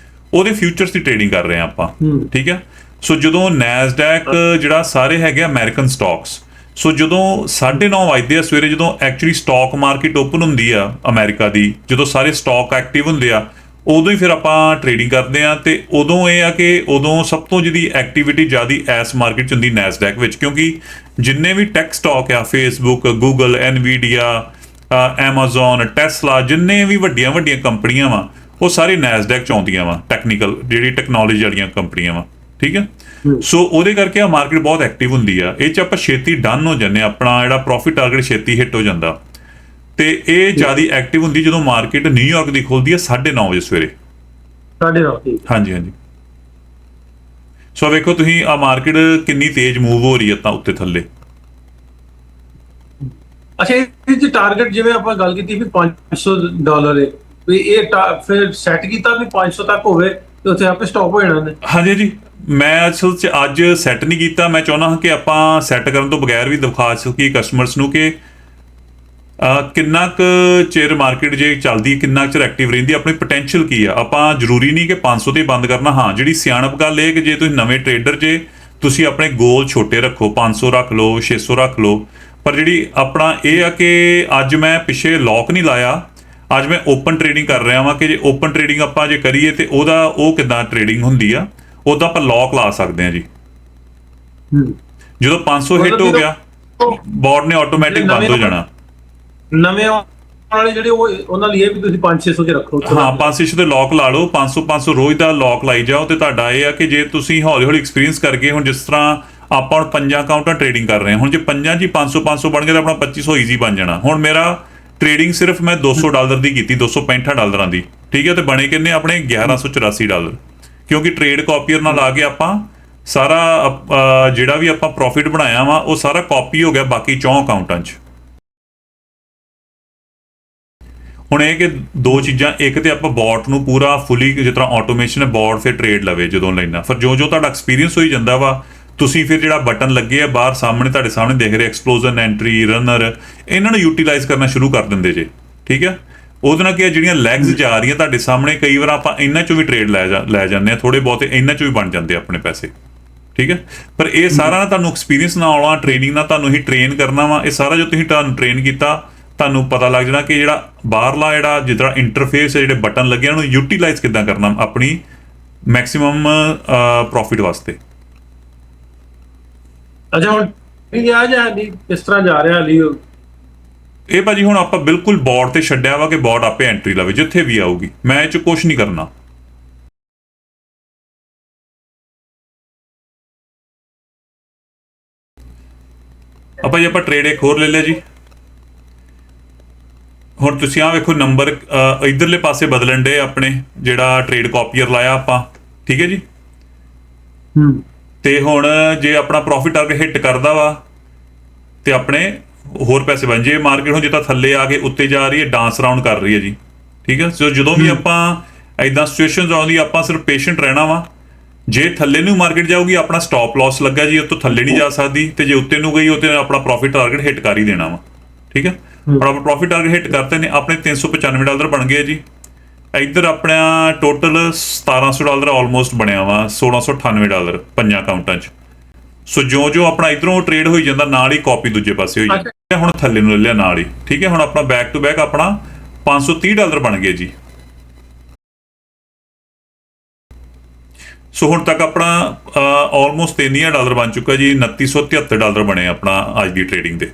Speaker 2: ਉਹਦੇ ਫਿਊਚਰਸ ਦੀ ਟ੍ਰੇਡਿੰਗ ਕਰ ਰਹੇ ਹਾਂ ਆਪਾਂ, ਠੀਕ ਹੈ। ਸੋ ਜਦੋਂ ਨੈਸਡੈਕ ਜਿਹੜਾ ਸਾਰੇ ਹੈਗੇ ਅਮਰੀਕਨ ਸਟਾਕਸ, ਸੋ ਜਦੋਂ 9:30 ਵਜਦੇ ਆ ਸਵੇਰੇ, ਜਦੋਂ ਐਕਚੁਅਲੀ ਸਟਾਕ ਮਾਰਕੀਟ ਓਪਨ ਹੁੰਦੀ ਆ ਅਮਰੀਕਾ ਦੀ, ਜਦੋਂ ਸਾਰੇ ਸਟਾਕ ਐਕਟਿਵ ਹੁੰਦੇ ਆ, ਉਦੋਂ ਹੀ ਫਿਰ ਆਪਾਂ ਟ੍ਰੇਡਿੰਗ ਕਰਦੇ ਆ। ਤੇ ਉਦੋਂ ਇਹ ਆ ਕਿ ਉਦੋਂ ਸਭ ਤੋਂ ਜਿਹਦੀ ਐਕਟੀਵਿਟੀ ਜ਼ਿਆਦਾ ਇਸ ਮਾਰਕੀਟ 'ਚ ਹੁੰਦੀ ਨੈਸਡੈਕ ਵਿੱਚ, ਕਿਉਂਕਿ ਜਿੰਨੇ ਵੀ ਟੈਕ ਸਟਾਕ ਆ, ਫੇਸਬੁੱਕ, ਗੂਗਲ, ਐਨਵੀਡੀਆ, ਐਮਾਜ਼ੋਨ, ਟੈਸਲਾ, ਜਿੰਨੇ ਵੀ ਵੱਡੀਆਂ ਕੰਪਨੀਆਂ ਵਾ, ਉਹ ਸਾਰੇ ਨੈਸਡੈਕ 'ਚ ਆਉਂਦੀਆਂ ਵਾ। ਜਿਹੜੀ ਟੈਕਨੋਲੋਜੀ ਵਾਲੀਆਂ ਕੰਪਨੀਆਂ ਵਾ, ਠੀਕ ਹੈ। ਸੋ ਉਹਦੇ ਕਰਕੇ ਆ ਮਾਰਕੀਟ ਬਹੁਤ ਐਕਟਿਵ ਹੁੰਦੀ ਆ। ਇਹ 'ਚ ਆਪਾਂ ਛੇਤੀ ਡਨ ਹੋ ਜਾਂਦੇ, ਆਪਣਾ ਜਿਹੜਾ ਪ੍ਰੋਫਿਟ ਟਾਰਗੇਟ ਛੇਤੀ ਹਿੱਟ ਹੋ ਜਾਂਦਾ। ਤੇ ਇਹ ਜ਼ਿਆਦਾ ਐਕਟਿਵ ਹੁੰਦੀ ਜਦੋਂ ਮਾਰਕੀਟ ਨਿਊਯਾਰਕ ਦੀ ਖੁੱਲਦੀ ਹੈ 9:30 ਵਜੇ ਸਵੇਰੇ। 9:30? ਹਾਂਜੀ। ਸੋ ਵੇਖੋ ਤੁਸੀਂ ਆ ਮਾਰਕੀਟ ਕਿੰਨੀ ਤੇਜ਼ ਮੂਵ ਹੋ ਰਹੀ ਹੈ ਤਾਂ ਉੱਤੇ ਥੱਲੇ।
Speaker 1: ਅੱਛਾ, ਇਹ ਚ ਟਾਰਗੇਟ ਜਿਵੇਂ ਆਪਾਂ ਗੱਲ ਕੀਤੀ ਵੀ $500 ਹੈ, ਵੀ ਇਹ ਫਿਰ ਸੈੱਟ ਕੀਤਾ ਵੀ 500 ਤੱਕ ਹੋਵੇ ਤੇ ਉੱਥੇ ਆਪੇ ਸਟਾਪ ਹੋ ਜਾਣਾ ਨੇ।
Speaker 2: ਹਾਂਜੀ ਜੀ, ਮੈਂ ਅਸਲ 'ਚ ਅੱਜ ਸੈੱਟ ਨਹੀਂ ਕੀਤਾ। ਮੈਂ ਚਾਹੁੰਦਾ ਹਾਂ ਕਿ ਆਪਾਂ ਸੈੱਟ ਕਰਨ ਤੋਂ ਬਗੈਰ ਵੀ ਦਿਖਾ ਸਕੀਏ ਕਸਟਮਰਸ ਨੂੰ ਕਿ ਕਿੰਨਾ ਕੁ ਚਿਰ ਮਾਰਕੀਟ ਜੇ ਚੱਲਦੀ, ਕਿੰਨਾ ਕੁ ਚਿਰ ਐਕਟਿਵ ਰਹਿੰਦੀ, ਆਪਣੀ ਪੋਟੈਂਸ਼ੀਅਲ ਕੀ ਆ। ਆਪਾਂ ਜ਼ਰੂਰੀ ਨਹੀਂ ਕਿ 500 ਤੇ ਬੰਦ ਕਰਨਾ। ਹਾਂ, ਜਿਹੜੀ ਸਿਆਣਪ ਗੱਲ ਇਹ ਕਿ ਜੇ ਤੁਸੀਂ ਨਵੇਂ ਟ੍ਰੇਡਰ ਜੇ, ਤੁਸੀਂ ਆਪਣੇ ਗੋਲ ਛੋਟੇ ਰੱਖੋ, 500 ਰੱਖ ਲਓ, 600 ਰੱਖ ਲਓ। ਪਰ ਜਿਹੜੀ ਆਪਣਾ ਇਹ ਆ ਕਿ ਅੱਜ ਮੈਂ ਪਿੱਛੇ ਲੌਕ ਨਹੀਂ ਲਾਇਆ, ਅੱਜ ਮੈਂ ਓਪਨ ਟ੍ਰੇਡਿੰਗ ਕਰ ਰਿਹਾ ਵਾਂ ਕਿ ਜੇ ਓਪਨ ਟ੍ਰੇਡਿੰਗ ਆਪਾਂ ਜੇ ਕਰੀਏ ਤੇ ਉਹਦਾ ਉਹ ਕਿੱਦਾਂ ਟ੍ਰੇਡਿੰਗ ਹੁੰਦੀ ਆ, ਉਹਦਾ ਆਪਾਂ ਲੌਕ ਲਾ ਸਕਦੇ ਹਾਂ ਜੀ। ਜਦੋਂ 500 ਹਿੱਟ ਹੋ ਗਿਆ, ਬੋਰਡ ਨੇ ਆਟੋਮੈਟਿਕ ਬੰਦ ਹੋ ਜਾਣਾ।
Speaker 1: ਨਵੇਂ ਵਾਲੇ ਜਿਹੜੇ ਉਹਨਾਂ ਲਈ ਇਹ ਵੀ ਤੁਸੀਂ 500-600 ਚ ਰੱਖੋ।
Speaker 2: ਹਾਂ, 500 ਤੇ ਲੌਕ ਲਾ ਲਓ, 500 ਰੋਜ਼ ਦਾ ਲੌਕ ਲਾਈ ਜਾਓ। ਤੇ ਤੁਹਾਡਾ ਇਹ ਆ ਕਿ ਜੇ ਤੁਸੀਂ ਹੌਲੀ ਹੌਲੀ ਐਕਸਪੀਰੀਅੰਸ ਕਰਕੇ, ਹੁਣ ਜਿਸ ਤਰ੍ਹਾਂ ਆਪਾਂ ਹੁਣ 5 ਅਕਾਊਂਟਾਂ ਟ੍ਰੇਡਿੰਗ ਕਰ ਰਹੇ ਹਾਂ, ਹੁਣ ਜੇ 5 'ਚ 500 ਬਣ ਗਿਆ ਤਾਂ ਆਪਣਾ 2500 ਈਜ਼ੀ ਬਣ ਜਾਣਾ। ਹੁਣ ਮੇਰਾ ਟ੍ਰੇਡਿੰਗ ਸਿਰਫ ਮੈਂ $200 ਦੀ ਕੀਤੀ, $265 ਦੀ, ਠੀਕ ਹੈ। ਤੇ ਬਣੇ ਕਿੰਨੇ ਆਪਣੇ $1184, ਕਿਉਂਕਿ ਟ੍ਰੇਡ ਕਾਪੀਅਰ ਨਾਲ ਲਾ ਕੇ ਆਪਾਂ ਸਾਰਾ ਜਿਹੜਾ ਵੀ ਆਪਾਂ ਪ੍ਰੋਫਿਟ ਬਣਾਇਆ ਵਾ ਉਹ ਸਾਰਾ ਕਾਪੀ ਹੋ ਗਿਆ ਬਾਕੀ 4 ਅਕਾਊਂਟਾਂ 'ਚ। ਹੁਣ ਇਹ ਕਿ ਦੋ ਚੀਜ਼ਾਂ, ਇੱਕ ਤੇ ਆਪਾਂ ਬੋਟ ਨੂੰ ਪੂਰਾ ਫੁੱਲੀ ਜਿਸ ਤਰ੍ਹਾਂ ਆਟੋਮੇਸ਼ਨ ਹੈ, ਬੋਟ ਫਿਰ ਟ੍ਰੇਡ ਲਵੇ ਜਦੋਂ ਲੈਣਾ। ਫਿਰ ਜੋ ਤੁਹਾਡਾ ਐਕਸਪੀਰੀਅੰਸ ਹੋਈ ਜਾਂਦਾ ਵਾ, ਤੁਸੀਂ ਫਿਰ ਜਿਹੜਾ ਬਟਨ ਲੱਗੇ ਆ ਬਾਹਰ ਸਾਹਮਣੇ ਤੁਹਾਡੇ ਸਾਹਮਣੇ ਦਿਖ ਰਿਹਾ, ਐਕਸਪਲੋਜ਼ਨ, ਐਂਟਰੀ, ਰਨਰ, ਇਹਨਾਂ ਨੂੰ ਯੂਟੀਲਾਈਜ਼ ਕਰਨਾ ਸ਼ੁਰੂ ਕਰ ਦਿੰਦੇ ਜੇ, ਠੀਕ ਹੈ। ਉਹਦੇ ਨਾਲ ਕੀ ਜਿਹੜੀਆਂ ਲੈਗਸ ਜਾ ਰਹੀਆਂ ਤੁਹਾਡੇ ਸਾਹਮਣੇ, ਕਈ ਵਾਰ ਆਪਾਂ ਇਹਨਾਂ 'ਚੋਂ ਵੀ ਟ੍ਰੇਡ ਲੈ ਜਾਂਦੇ ਹਾਂ, ਥੋੜੇ ਬਹੁਤੇ ਇਹਨਾਂ 'ਚੋਂ ਵੀ ਬਣ ਜਾਂਦੇ ਆਪਣੇ ਪੈਸੇ, ਠੀਕ ਹੈ। ਪਰ ਇਹ ਸਾਰਾ ਨਾ ਤੁਹਾਨੂੰ ਐਕਸਪੀਰੀਅੰਸ ਨਾਲ ਆਉਣਾ, ਟ੍ਰੇਨਿੰਗ ਨਾਲ ਤੁਹਾਨੂੰ ਹੀ ਟ੍ਰੇਨ ਕਰਨਾ ਵਾ। ਇਹ ਸਾਰਾ ਜੋ ਤੁਸੀਂ ਤੁਹਾਨੂੰ ਟ੍ਰੇਨ ਕੀਤਾ, ਤੁਹਾਨੂੰ ਪਤਾ ਲੱਗ ਜਾਣਾ ਕਿ ਜਿਹੜਾ ਬਾਹਰਲਾ ਜਿਹੜਾ ਜਿਸ ਤਰ੍ਹਾਂ ਇੰਟਰਫੇਸ ਹੈ, ਜਿਹੜੇ ਬਟਨ ਲੱਗੇ ਉਹਨੂੰ ਯੂਟੀਲਾਈਜ਼ ਕਿੱਦਾਂ ਕਰਨਾ ਆਪਣੀ ਮੈਕਸਿਮਮ ਪ੍ਰੋਫਿਟ ਵਾਸਤੇ।
Speaker 1: ਅੱਛਾ, ਹੁਣ ਆ ਜਾਂ ਨਹੀਂ ਕਿਸ ਤਰ੍ਹਾਂ ਜਾ ਰਿਹਾ ਹਾਲੀ?
Speaker 2: ਇਹ ਭਾਜੀ ਹੁਣ ਆਪਾਂ ਬਿਲਕੁਲ ਬੋਰਡ ਤੇ ਛੱਡਿਆ ਵਾ ਕਿ ਬੋਰਡ ਆਪੇ ਐਂਟਰੀ ਲਵੇ ਜਿੱਥੇ ਵੀ ਆਊਗੀ, ਮੈਂ ਇਹ 'ਚ ਕੁਛ ਨਹੀਂ ਕਰਨਾ। ਆਪਾਂ ਟ੍ਰੇਡ ਇੱਕ ਹੋਰ ਲੈ ਲਿਆ ਜੀ। ਹੁਣ ਤੁਸੀਂ ਆਹ ਵੇਖੋ ਨੰਬਰ ਇਧਰਲੇ ਪਾਸੇ ਬਦਲਣ ਦੇ ਆਪਣੇ, ਜਿਹੜਾ ਟ੍ਰੇਡ ਕਾਪੀਅਰ ਲਾਇਆ ਆਪਾਂ, ਠੀਕ ਹੈ ਜੀ। ਤੇ ਹੁਣ ਜੇ ਆਪਣਾ ਪ੍ਰੋਫਿਟ ਟਾਰਗੇਟ ਹਿੱਟ ਕਰਦਾ ਵਾ ਤੇ ਆਪਣੇ ਹੋਰ ਪੈਸੇ ਬਣ ਜੇ। ਮਾਰਕੀਟ ਹੁਣ ਜਿੱਦਾਂ ਥੱਲੇ ਆ ਕੇ ਉੱਤੇ ਜਾ ਰਹੀ ਹੈ, ਡਾਂਸ ਰਾਉਂਡ ਕਰ ਰਹੀ ਹੈ ਜੀ, ਠੀਕ ਹੈ। ਸੋ ਜਦੋਂ ਵੀ ਆਪਾਂ ਇਦਾਂ ਸਿਚੁਏਸ਼ਨਸ ਆਉਂਦੀ, ਆਪਾਂ ਸਿਰਫ ਪੇਸ਼ੈਂਟ ਰਹਿਣਾ ਵਾ। ਜੇ ਥੱਲੇ ਨੂੰ ਮਾਰਕੀਟ ਜਾਊਗੀ, ਆਪਣਾ ਸਟਾਪ ਲਾਸ ਲੱਗਾ ਜੀ, ਉਹ ਤੋਂ ਥੱਲੇ ਨਹੀਂ ਜਾ ਸਕਦੀ। ਤੇ ਜੇ ਉੱਤੇ ਨੂੰ ਗਈ, ਉੱਤੇ ਆਪਣਾ ਪ੍ਰੋਫਿਟ ਟਾਰਗੇਟ ਹਿੱਟ ਕਰ ਹੀ ਦੇਣਾ ਵਾ, ਠੀਕ ਹੈ। ਹੁਣ ਆਪਾਂ ਪ੍ਰੋਫਿਟ ਟਾਰਗੇਟ ਹਿੱਟ ਕਰਤੇ ਨੇ, ਆਪਣੇ $395 ਬਣ ਗਏ ਜੀ। ਇੱਧਰ ਆਪਣਾ ਟੋਟਲ $1700 ਆਲਮੋਸਟ ਬਣਿਆ ਵਾ, $1698 ਪੰਜਾਂ ਅਕਾਊਂਟਾਂ 'ਚ। ਸੋ ਜੋ ਆਪਣਾ ਇਧਰੋਂ ਟ੍ਰੇਡ ਹੋਈ ਜਾਂਦਾ, ਨਾਲ ਹੀ ਕਾਪੀ ਦੂਜੇ ਪਾਸੇ ਹੋਈ ਜਾਂਦਾ। ਹੁਣ ਥੱਲੇ ਨੂੰ ਲੈ ਲਿਆ ਨਾਲ ਹੀ, ਠੀਕ ਹੈ। ਹੁਣ ਆਪਣਾ ਬੈਕ ਟੂ ਬੈਕ ਆਪਣਾ $530 ਬਣ ਗਏ ਜੀ। ਸੋ ਹੁਣ ਤੱਕ ਆਪਣਾ ਆਲਮੋਸਟ $3000 ਬਣ ਚੁੱਕਾ ਜੀ। $2973 ਬਣੇ ਆਪਣਾ ਅੱਜ ਦੀ ਟ੍ਰੇਡਿੰਗ ਦੇ।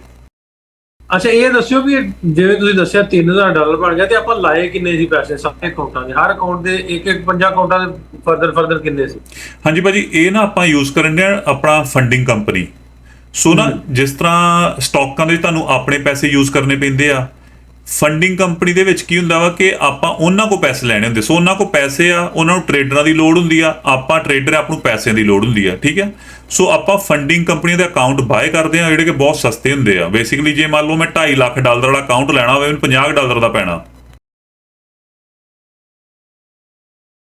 Speaker 1: ਅੱਛਾ, ਇਹ ਦੱਸਿਓ ਵੀ ਜਿਵੇਂ ਤੁਸੀਂ ਦੱਸਿਆ $3000 ਬਣ ਗਿਆ, ਤੇ ਆਪਾਂ ਲਾਏ ਕਿੰਨੇ ਸੀ ਪੈਸੇ ਸਾਰੇ ਅਕਾਊਂਟਾਂ ਦੇ? ਹਰ ਅਕਾਊਂਟ ਦੇ ਇੱਕ 5 ਅਕਾਊਂਟਾਂ ਦੇ ਫਰਦਰ ਕਿੰਨੇ ਸੀ?
Speaker 2: ਹਾਂਜੀ ਭਾਜੀ, ਇਹ ਨਾ ਆਪਾਂ ਯੂਜ਼ ਕਰਨ ਦੇ ਆਪਣਾ ਫੰਡਿੰਗ ਕੰਪਨੀ। ਸੋ ਨਾ ਜਿਸ ਤਰ੍ਹਾਂ ਸਟਾਕਾਂ ਦੇ ਤੁਹਾਨੂੰ ਆਪਣੇ ਪੈਸੇ ਯੂਜ਼ ਕਰਨੇ ਪੈਂਦੇ ਆ, ਫੰਡਿੰਗ ਕੰਪਨੀ ਦੇ ਵਿੱਚ ਕੀ ਹੁੰਦਾ ਵਾ ਕਿ ਆਪਾਂ ਉਹਨਾਂ ਕੋਲ ਪੈਸੇ ਲੈਣੇ ਹੁੰਦੇ। ਸੋ ਉਹਨਾਂ ਕੋਲ ਪੈਸੇ ਆ, ਉਹਨਾਂ ਨੂੰ ਟ੍ਰੇਡਰਾਂ ਦੀ ਲੋੜ ਹੁੰਦੀ ਆ, ਆਪਾਂ ਟ੍ਰੇਡਰ ਆਪ ਨੂੰ ਪੈਸਿਆਂ ਦੀ ਲੋੜ ਹੁੰਦੀ ਆ, ਠੀਕ ਹੈ। ਸੋ ਆਪਾਂ ਫੰਡਿੰਗ ਕੰਪਨੀ ਦੇ ਅਕਾਊਂਟ ਬਾਏ ਕਰਦੇ ਆ, ਜਿਹੜੇ ਕਿ ਬਹੁਤ ਸਸਤੇ ਹੁੰਦੇ ਆ। ਬੇਸਿਕਲੀ ਜੇ ਮੰਨ ਲਓ ਮੈਂ $2.5 ਲੱਖ ਵਾਲਾ ਅਕਾਊਂਟ ਲੈਣਾ ਹੋਵੇ, ਮੈਨੂੰ $50 ਦਾ ਪੈਣਾ।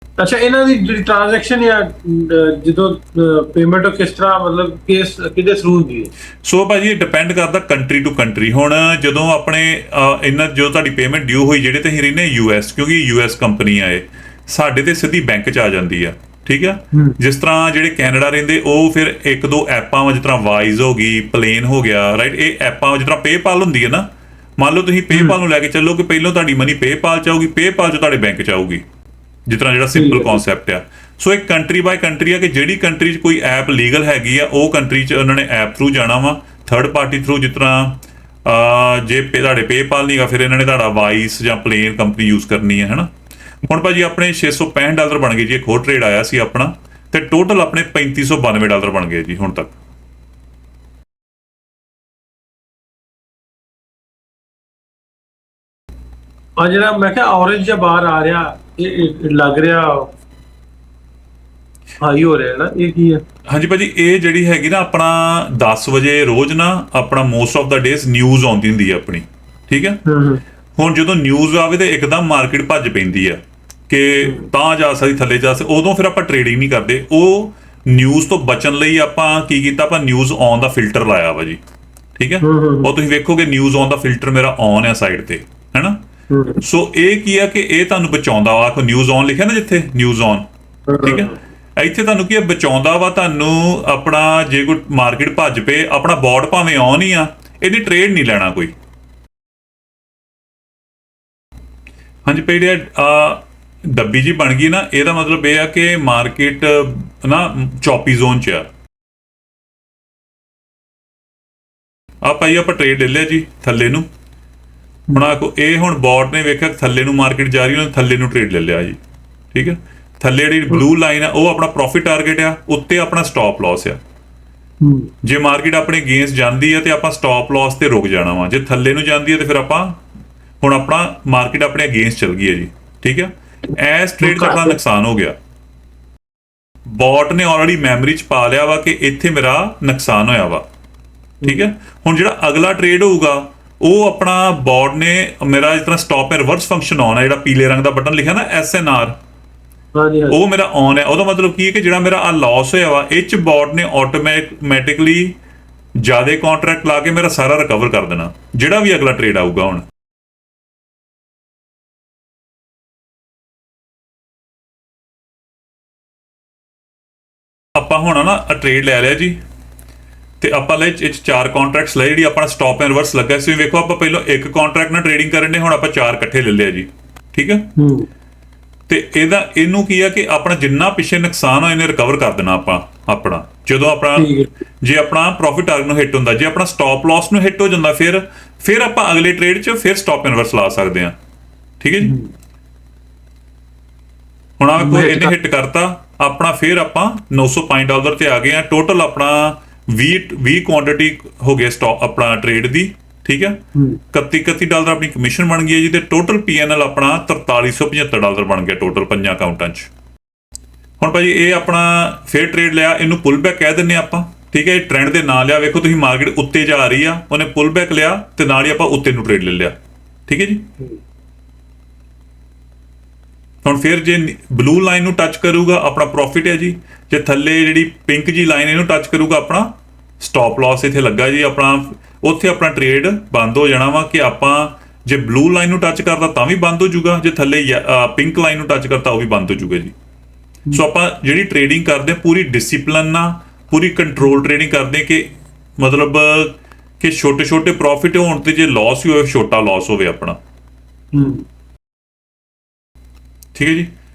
Speaker 1: ਅੱਛਾ, ਇਹਨਾਂ ਦੀ ਜਿਹੜੀ ਟ੍ਰਾਂਜੈਕਸ਼ਨ ਜਾਂ ਜਦੋਂ ਪੇਮੈਂਟ ਕਿਸ ਤਰ੍ਹਾਂ, ਮਤਲਬ ਕਿਹਦੇ ਥਰੂ ਹੁੰਦੀ ਹੈ?
Speaker 2: ਸੋ ਭਾਜੀ ਡਿਪੈਂਡ ਕਰਦਾ ਕੰਟਰੀ ਟੂ ਕੰਟਰੀ। ਹੁਣ ਜਦੋਂ ਆਪਣੇ ਇਹਨਾਂ ਜੋ ਤੁਹਾਡੀ ਪੇਮੈਂਟ ਡਿਊ ਹੋਈ, ਜਿਹੜੇ ਤੇ ਅਸੀਂ ਰਹਿੰਦੇ US, ਕਿਉਂਕਿ US ਕੰਪਨੀ ਆ ਇਹ, ਸਾਡੇ ਤੇ ਸਿੱਧੀ ਬੈਂਕ 'ਚ ਆ ਜਾਂਦੀ ਆ, ਠੀਕ ਆ। ਜਿਸ ਤਰ੍ਹਾਂ ਜਿਹੜੇ ਕੈਨੇਡਾ ਰਹਿੰਦੇ, ਉਹ ਫਿਰ ਇੱਕ ਦੋ ਐਪਾਂ ਜਿਸ ਤਰ੍ਹਾਂ ਵਾਈਜ਼ ਹੋ ਗਈ, ਪਲੇਨ ਹੋ ਗਿਆ, ਰਾਈਟ। ਇਹ ਐਪਾਂ ਜਿਸ ਤਰ੍ਹਾਂ ਪੇਪਾਲ ਹੁੰਦੀ ਹੈ ਨਾ, ਮੰਨ ਲਓ ਤੁਸੀਂ ਪੇਪਾਲ ਨੂੰ ਲੈ ਕੇ ਚੱਲੋ ਕਿ ਪਹਿਲਾਂ ਤੁਹਾਡੀ ਮਨੀ ਪੇਪਾਲ 'ਚ ਆਊਗੀ, ਪੇਪਾਲ 'ਚ ਤੁਹਾਡੇ ਬੈਂਕ 'ਚ ਆਊਗੀ, ਜਿਸ ਤਰ੍ਹਾਂ ਜਿਹੜਾ ਸਿੰਪਲ ਕਨਸੈਪਟ ਆ। ਸੋ ਇੱਕ ਕੰਟਰੀ ਬਾਏ ਕੰਟਰੀ ਆ ਕਿ ਜਿਹੜੀ ਕੰਟਰੀ 'ਚ ਕੋਈ ਐਪ ਲੀਗਲ ਹੈਗੀ ਆ, ਉਹ ਕੰਟਰੀ 'ਚ ਉਹਨਾਂ ਨੇ ਐਪ ਥਰੂ ਜਾਣਾ ਵਾ, ਥਰਡ ਪਾਰਟੀ ਥਰੂ। ਜਿਸ ਤਰ੍ਹਾਂ ਜੇ ਤੁਹਾਡੇ ਪੇਪਾਲ ਨਹੀਂ ਗਾ, ਫਿਰ ਇਹਨਾਂ ਨੇ ਤੁਹਾਡਾ ਵਾਈਸ ਜਾਂ ਪਲੇਨ ਕੰਪਨੀ ਯੂਜ਼ ਕਰਨੀ ਹੈ, ਹੈ ਨਾ। ਹੁਣ ਭਾਜੀ ਆਪਣੇ $665 ਬਣ ਗਏ ਜੀ। ਇੱਕ ਹੋਰ ਟ੍ਰੇਡ ਆਇਆ ਸੀ ਆਪਣਾ, ਤੇ ਟੋਟਲ ਆਪਣੇ $3592 ਬਣ ਗਏ ਜੀ ਹੁਣ ਤੱਕ।
Speaker 1: ਆ ਜਿਹੜਾ ਮੈਂ ਕਿਹਾ ਔਰੇਂਜ ਜਿਹਾ ਬਾਹਰ ਆ ਰਿਹਾ, ਇਹ ਲੱਗ ਰਿਹਾ ਹਾਈ ਹੋ ਰਿਹਾ ਨਾ, ਇਹ ਕੀ ਹੈ?
Speaker 2: ਹਾਂਜੀ ਭਾਜੀ, ਇਹ ਜਿਹੜੀ ਹੈਗੀ ਨਾ ਆਪਣਾ 10 ਵਜੇ ਰੋਜ਼ ਨਾ ਆਪਣਾ most of the days news ਆਉਂਦੀ ਹੁੰਦੀ ਹੈ ਆਪਣੀ, ਠੀਕ ਹੈ। ਹੁਣ ਜਦੋਂ ਨਿਊਜ਼ ਆਵੇ ਤੇ ਇੱਕਦਮ ਮਾਰਕੀਟ ਭੱਜ ਪੈਂਦੀ ਆ ਕਿ ਤਾਂ ਜਾ ਸਕਦੀ ਥੱਲੇ ਜਾ ਸਕਦੀ, ਉਦੋਂ ਫਿਰ ਆਪਾਂ ਟ੍ਰੇਡਿੰਗ ਨਹੀਂ ਕਰਦੇ। ਉਹ ਨਿਊਜ਼ ਤੋਂ ਬਚਣ ਲਈ ਆਪਾਂ ਕੀ ਕੀਤਾ, ਆਪਾਂ ਨਿਊਜ਼ ਔਨ ਦਾ ਫਿਲਟਰ ਲਾਇਆ ਵਾ ਜੀ, ਠੀਕ ਹੈ। ਉਹ ਤੁਸੀਂ ਵੇਖੋਗੇ ਨਿਊਜ਼ ਔਨ ਦਾ ਫਿਲਟਰ ਮੇਰਾ ਔਨ ਹੈ ਸਾਈਡ ਤੇ, ਹੈਨਾ। ਸੋ ਇਹ ਕੀ ਆ ਕਿ ਇਹ ਤੁਹਾਨੂੰ ਬਚਾਉਂਦਾ ਵਾ, ਕੋ ਨਿਊਜ਼ ਔਨ ਲਿਖਿਆ ਨਾ ਜਿੱਥੇ ਨਿਊਜ਼ ਔਨ, ਠੀਕ ਹੈ। ਇੱਥੇ ਤੁਹਾਨੂੰ ਕੀ ਆ, ਬਚਾਉਂਦਾ ਵਾ ਤੁਹਾਨੂੰ ਆਪਣਾ, ਜੇ ਕੋਈ ਮਾਰਕੀਟ ਭੱਜ ਪਏ ਆਪਣਾ ਬੋਰਡ ਭਾਵੇਂ ਔਨ ਹੀ ਆ, ਇਹਦੀ ਟ੍ਰੇਡ ਨਹੀਂ ਲੈਣਾ ਕੋਈ। ਹਾਂਜੀ ਭਾਈ, ਆ ਡੱਬੀ ਜੀ ਬਣ ਗਈ ਨਾ, ਇਹਦਾ ਮਤਲਬ ਇਹ ਆ ਕਿ ਮਾਰਕੀਟ ਨਾ ਚੌਪੀ ਜ਼ੋਨ 'ਚ ਆ। ਆ ਭਾਈ ਆਪਾਂ ਟ੍ਰੇਡ ਲੈ ਲਿਆ ਜੀ ਥੱਲੇ ਨੂੰ। ਹੁਣ ਆਖੋ ਇਹ ਹੁਣ ਬੋਰਡ ਨੇ ਵੇਖਿਆ ਥੱਲੇ ਨੂੰ ਮਾਰਕੀਟ ਜਾ ਰਹੀ, ਉਹਨੇ ਥੱਲੇ ਨੂੰ ਟ੍ਰੇਡ ਲੈ ਲਿਆ ਜੀ, ਠੀਕ ਹੈ। ਥੱਲੇ ਜਿਹੜੀ ਬਲੂ ਲਾਈਨ ਆ ਉਹ ਆਪਣਾ ਪ੍ਰੋਫਿਟ ਟਾਰਗੇਟ ਆ, ਉੱਤੇ ਆਪਣਾ ਸਟਾਪ ਲਾਸ ਆ। ਜੇ ਮਾਰਕੀਟ ਆਪਣੇ ਅਗੇਂਸਟ ਜਾਂਦੀ ਹੈ ਤੇ ਆਪਾਂ ਸਟਾਪ ਲਾਸ ਤੇ ਰੁਕ ਜਾਣਾ ਵਾ, ਜੇ ਥੱਲੇ ਨੂੰ ਜਾਂਦੀ ਹੈ ਤੇ ਫਿਰ ਆਪਾਂ, ਹੁਣ ਆਪਣਾ ਮਾਰਕੀਟ ਆਪਣੇ ਅਗੇਂਸਟ ਚੱਲ ਗਈ ਹੈ ਜੀ, ਠੀਕ ਹੈ। ਐਸ ਟ੍ਰੇਡ 'ਚ ਆਪਣਾ ਨੁਕਸਾਨ ਹੋ ਗਿਆ। ਬੋਟ ਨੇ ਆਲਰੇਡੀ ਮੈਮਰੀ 'ਚ ਪਾ ਲਿਆ ਵਾ ਕਿ ਇੱਥੇ ਮੇਰਾ ਨੁਕਸਾਨ ਹੋਇਆ ਵਾ, ਠੀਕ ਹੈ। ਹੁਣ ਜਿਹੜਾ ਅਗਲਾ ਟ੍ਰੇਡ ਹੋਊਗਾ ਉਹ ਆਪਣਾ ਬੋਟ ਨੇ ਮੇਰਾ ਜਿਸ ਤਰ੍ਹਾਂ ਸਟਾਪ ਐਂਡ ਰਿਵਰਸ ਫੰਕਸ਼ਨ ਆਨ ਹੈ, ਜਿਹੜਾ ਪੀਲੇ ਰੰਗ ਦਾ ਬਟਨ ਲਿਖਿਆ ਨਾ SNR, ਉਹ ਮੇਰਾ ਔਨ ਹੈ। ਉਹਦਾ ਮਤਲਬ ਕੀ ਹੈ ਕਿ ਜਿਹੜਾ ਮੇਰਾ ਆ ਲਾਸ ਹੋਇਆ ਵਾ ਇਹ 'ਚ ਬੋਟ ਨੇ ਆਟੋਮੈਟਿਕਲੀ ਜ਼ਿਆਦਾ ਕੰਟਰੈਕਟ ਲਾ ਕੇ ਮੇਰਾ ਸਾਰਾ ਰਿਕਵਰ ਕਰ ਦੇਣਾ, ਜਿਹੜਾ ਵੀ ਅਗਲਾ ਟ੍ਰੇਡ ਆਊਗਾ। ਹੁਣ ਆਪਾਂ ਹੁਣ ਨਾ ਟ੍ਰੇਡ ਲੈ ਲਿਆ ਜੀ, ਤੇ ਆਪਾਂ ਲੈ ਇਹ 'ਚ 4 ਕੰਟਰੈਕਟਸ ਲਏ, ਜਿਹੜੀ ਆਪਣਾ ਸਟਾਪ ਐਂਡ ਰਿਵਰਸ ਲੱਗਾ ਸੀ। ਵੇਖੋ ਆਪਾਂ ਪਹਿਲਾਂ ਇੱਕ ਕੰਟਰੈਕਟ ਨਾਲ ਟ੍ਰੇਡਿੰਗ ਕਰਨ ਦੇ, ਹੁਣ ਆਪਾਂ 4 ਇਕੱਠੇ ਲੈ ਲਿਆ ਜੀ, ਠੀਕ ਹੈ। ਤੇ ਇਹਨੂੰ ਕੀ ਆ ਕਿ ਆਪਣਾ ਜਿੰਨਾ ਪਿੱਛੇ ਨੁਕਸਾਨ ਹੋਇਆ ਇਹਨੇ ਰਿਕਵਰ ਕਰ ਦੇਣਾ ਆਪਾਂ ਆਪਣਾ, ਜਦੋਂ ਆਪਣਾ ਜੇ ਆਪਣਾ ਪ੍ਰੋਫਿਟ ਟਾਰਗੇਟ ਨੂੰ ਹਿੱਟ ਹੁੰਦਾ, ਜੇ ਆਪਣਾ ਸਟਾਪ ਲਾਸ ਨੂੰ ਹਿੱਟ ਹੋ ਜਾਂਦਾ, ਫਿਰ ਆਪਾਂ ਅਗਲੇ ਟ੍ਰੇਡ 'ਚ ਫਿਰ ਸਟਾਪ ਐਂਡ ਰਿਵਰਸ ਲਾ ਸਕਦੇ ਹਾਂ, ਠੀਕ ਹੈ ਜੀ। ਹੁਣ ਆ ਵੇਖੋ ਇਹਨੇ ਹਿੱਟ ਕਰਤਾ ਆਪਣਾ, ਫਿਰ ਆਪਾਂ $905 ਤੇ ਆ ਗਏ ਆ। ਟੋਟਲ ਆਪਣਾ 20 ਕੁਆਂਟੀਟੀ ਹੋ ਗਿਆ ਸਟਾਕ ਆਪਣਾ ਟ੍ਰੇਡ ਦੀ, ਠੀਕ ਹੈ। $31 ਆਪਣੀ ਕਮਿਸ਼ਨ ਬਣ ਗਈ ਹੈ ਜੀ, ਤੇ ਟੋਟਲ PNL ਆਪਣਾ $4375 ਬਣ ਗਿਆ ਟੋਟਲ 5 ਅਕਾਊਂਟਾਂ 'ਚ। ਹੁਣ ਭਾਜੀ ਇਹ ਆਪਣਾ ਫਿਰ ਟ੍ਰੇਡ ਲਿਆ, ਇਹਨੂੰ ਪੁੱਲ ਬੈਕ ਕਹਿ ਦਿੰਦੇ ਆਪਾਂ, ਠੀਕ ਹੈ। ਇਹ ਟ੍ਰੈਂਡ ਦੇ ਨਾਲ ਲਿਆ, ਵੇਖੋ ਤੁਸੀਂ ਮਾਰਕੀਟ ਉੱਤੇ ਜਾ ਰਹੀ ਆ, ਉਹਨੇ ਪੁੱਲ ਬੈਕ ਲਿਆ ਤੇ ਨਾਲ ਹੀ ਆਪਾਂ ਉੱਤੇ ਨੂੰ ਟ੍ਰੇਡ ਲੈ ਲਿਆ, ਠੀਕ ਹੈ ਜੀ। ਹੁਣ ਫਿਰ ਜੇ ਬਲੂ ਲਾਈਨ ਨੂੰ ਟੱਚ ਕਰੂਗਾ ਆਪਣਾ ਪ੍ਰੋਫਿਟ ਹੈ ਜੀ, ਜੇ ਥੱਲੇ ਜਿਹੜੀ ਪਿੰਕ ਜੀ ਲਾਈਨ ਇਹਨੂੰ ਟੱਚ ਕਰੂਗਾ ਆਪਣਾ ਸਟਾਪ ਲਾਸ ਇੱਥੇ ਲੱਗਾ ਜੀ ਆਪਣਾ, ਉੱਥੇ ਆਪਣਾ ਟ੍ਰੇਡ ਬੰਦ ਹੋ ਜਾਣਾ ਵਾ। ਕਿ ਆਪਾਂ ਜੇ ਬਲੂ ਲਾਈਨ ਨੂੰ ਟੱਚ ਕਰਦਾ ਤਾਂ ਵੀ ਬੰਦ ਹੋ ਜਾਊਗਾ, ਜੇ ਥੱਲੇ ਪਿੰਕ ਲਾਈਨ ਨੂੰ ਟੱਚ ਕਰਤਾ ਉਹ ਵੀ ਬੰਦ ਹੋ ਜਾਊਗਾ ਜੀ। ਸੋ ਆਪਾਂ ਜਿਹੜੀ ਟ੍ਰੇਡਿੰਗ ਕਰਦੇ ਪੂਰੀ ਡਿਸਿਪਲਿਨ ਨਾਲ, ਪੂਰੀ ਕੰਟਰੋਲ ਟ੍ਰੇਡਿੰਗ ਕਰਦੇ, ਕਿ ਮਤਲਬ ਕਿ ਛੋਟੇ ਛੋਟੇ ਪ੍ਰੋਫਿਟ ਹੋਣ ਤੇ ਜੇ ਲਾਸ ਹੀ ਹੋਵੇ, ਛੋਟਾ ਲਾਸ ਹੋਵੇ ਆਪਣਾ, ਠੀਕ ਹੈ ਜੀ।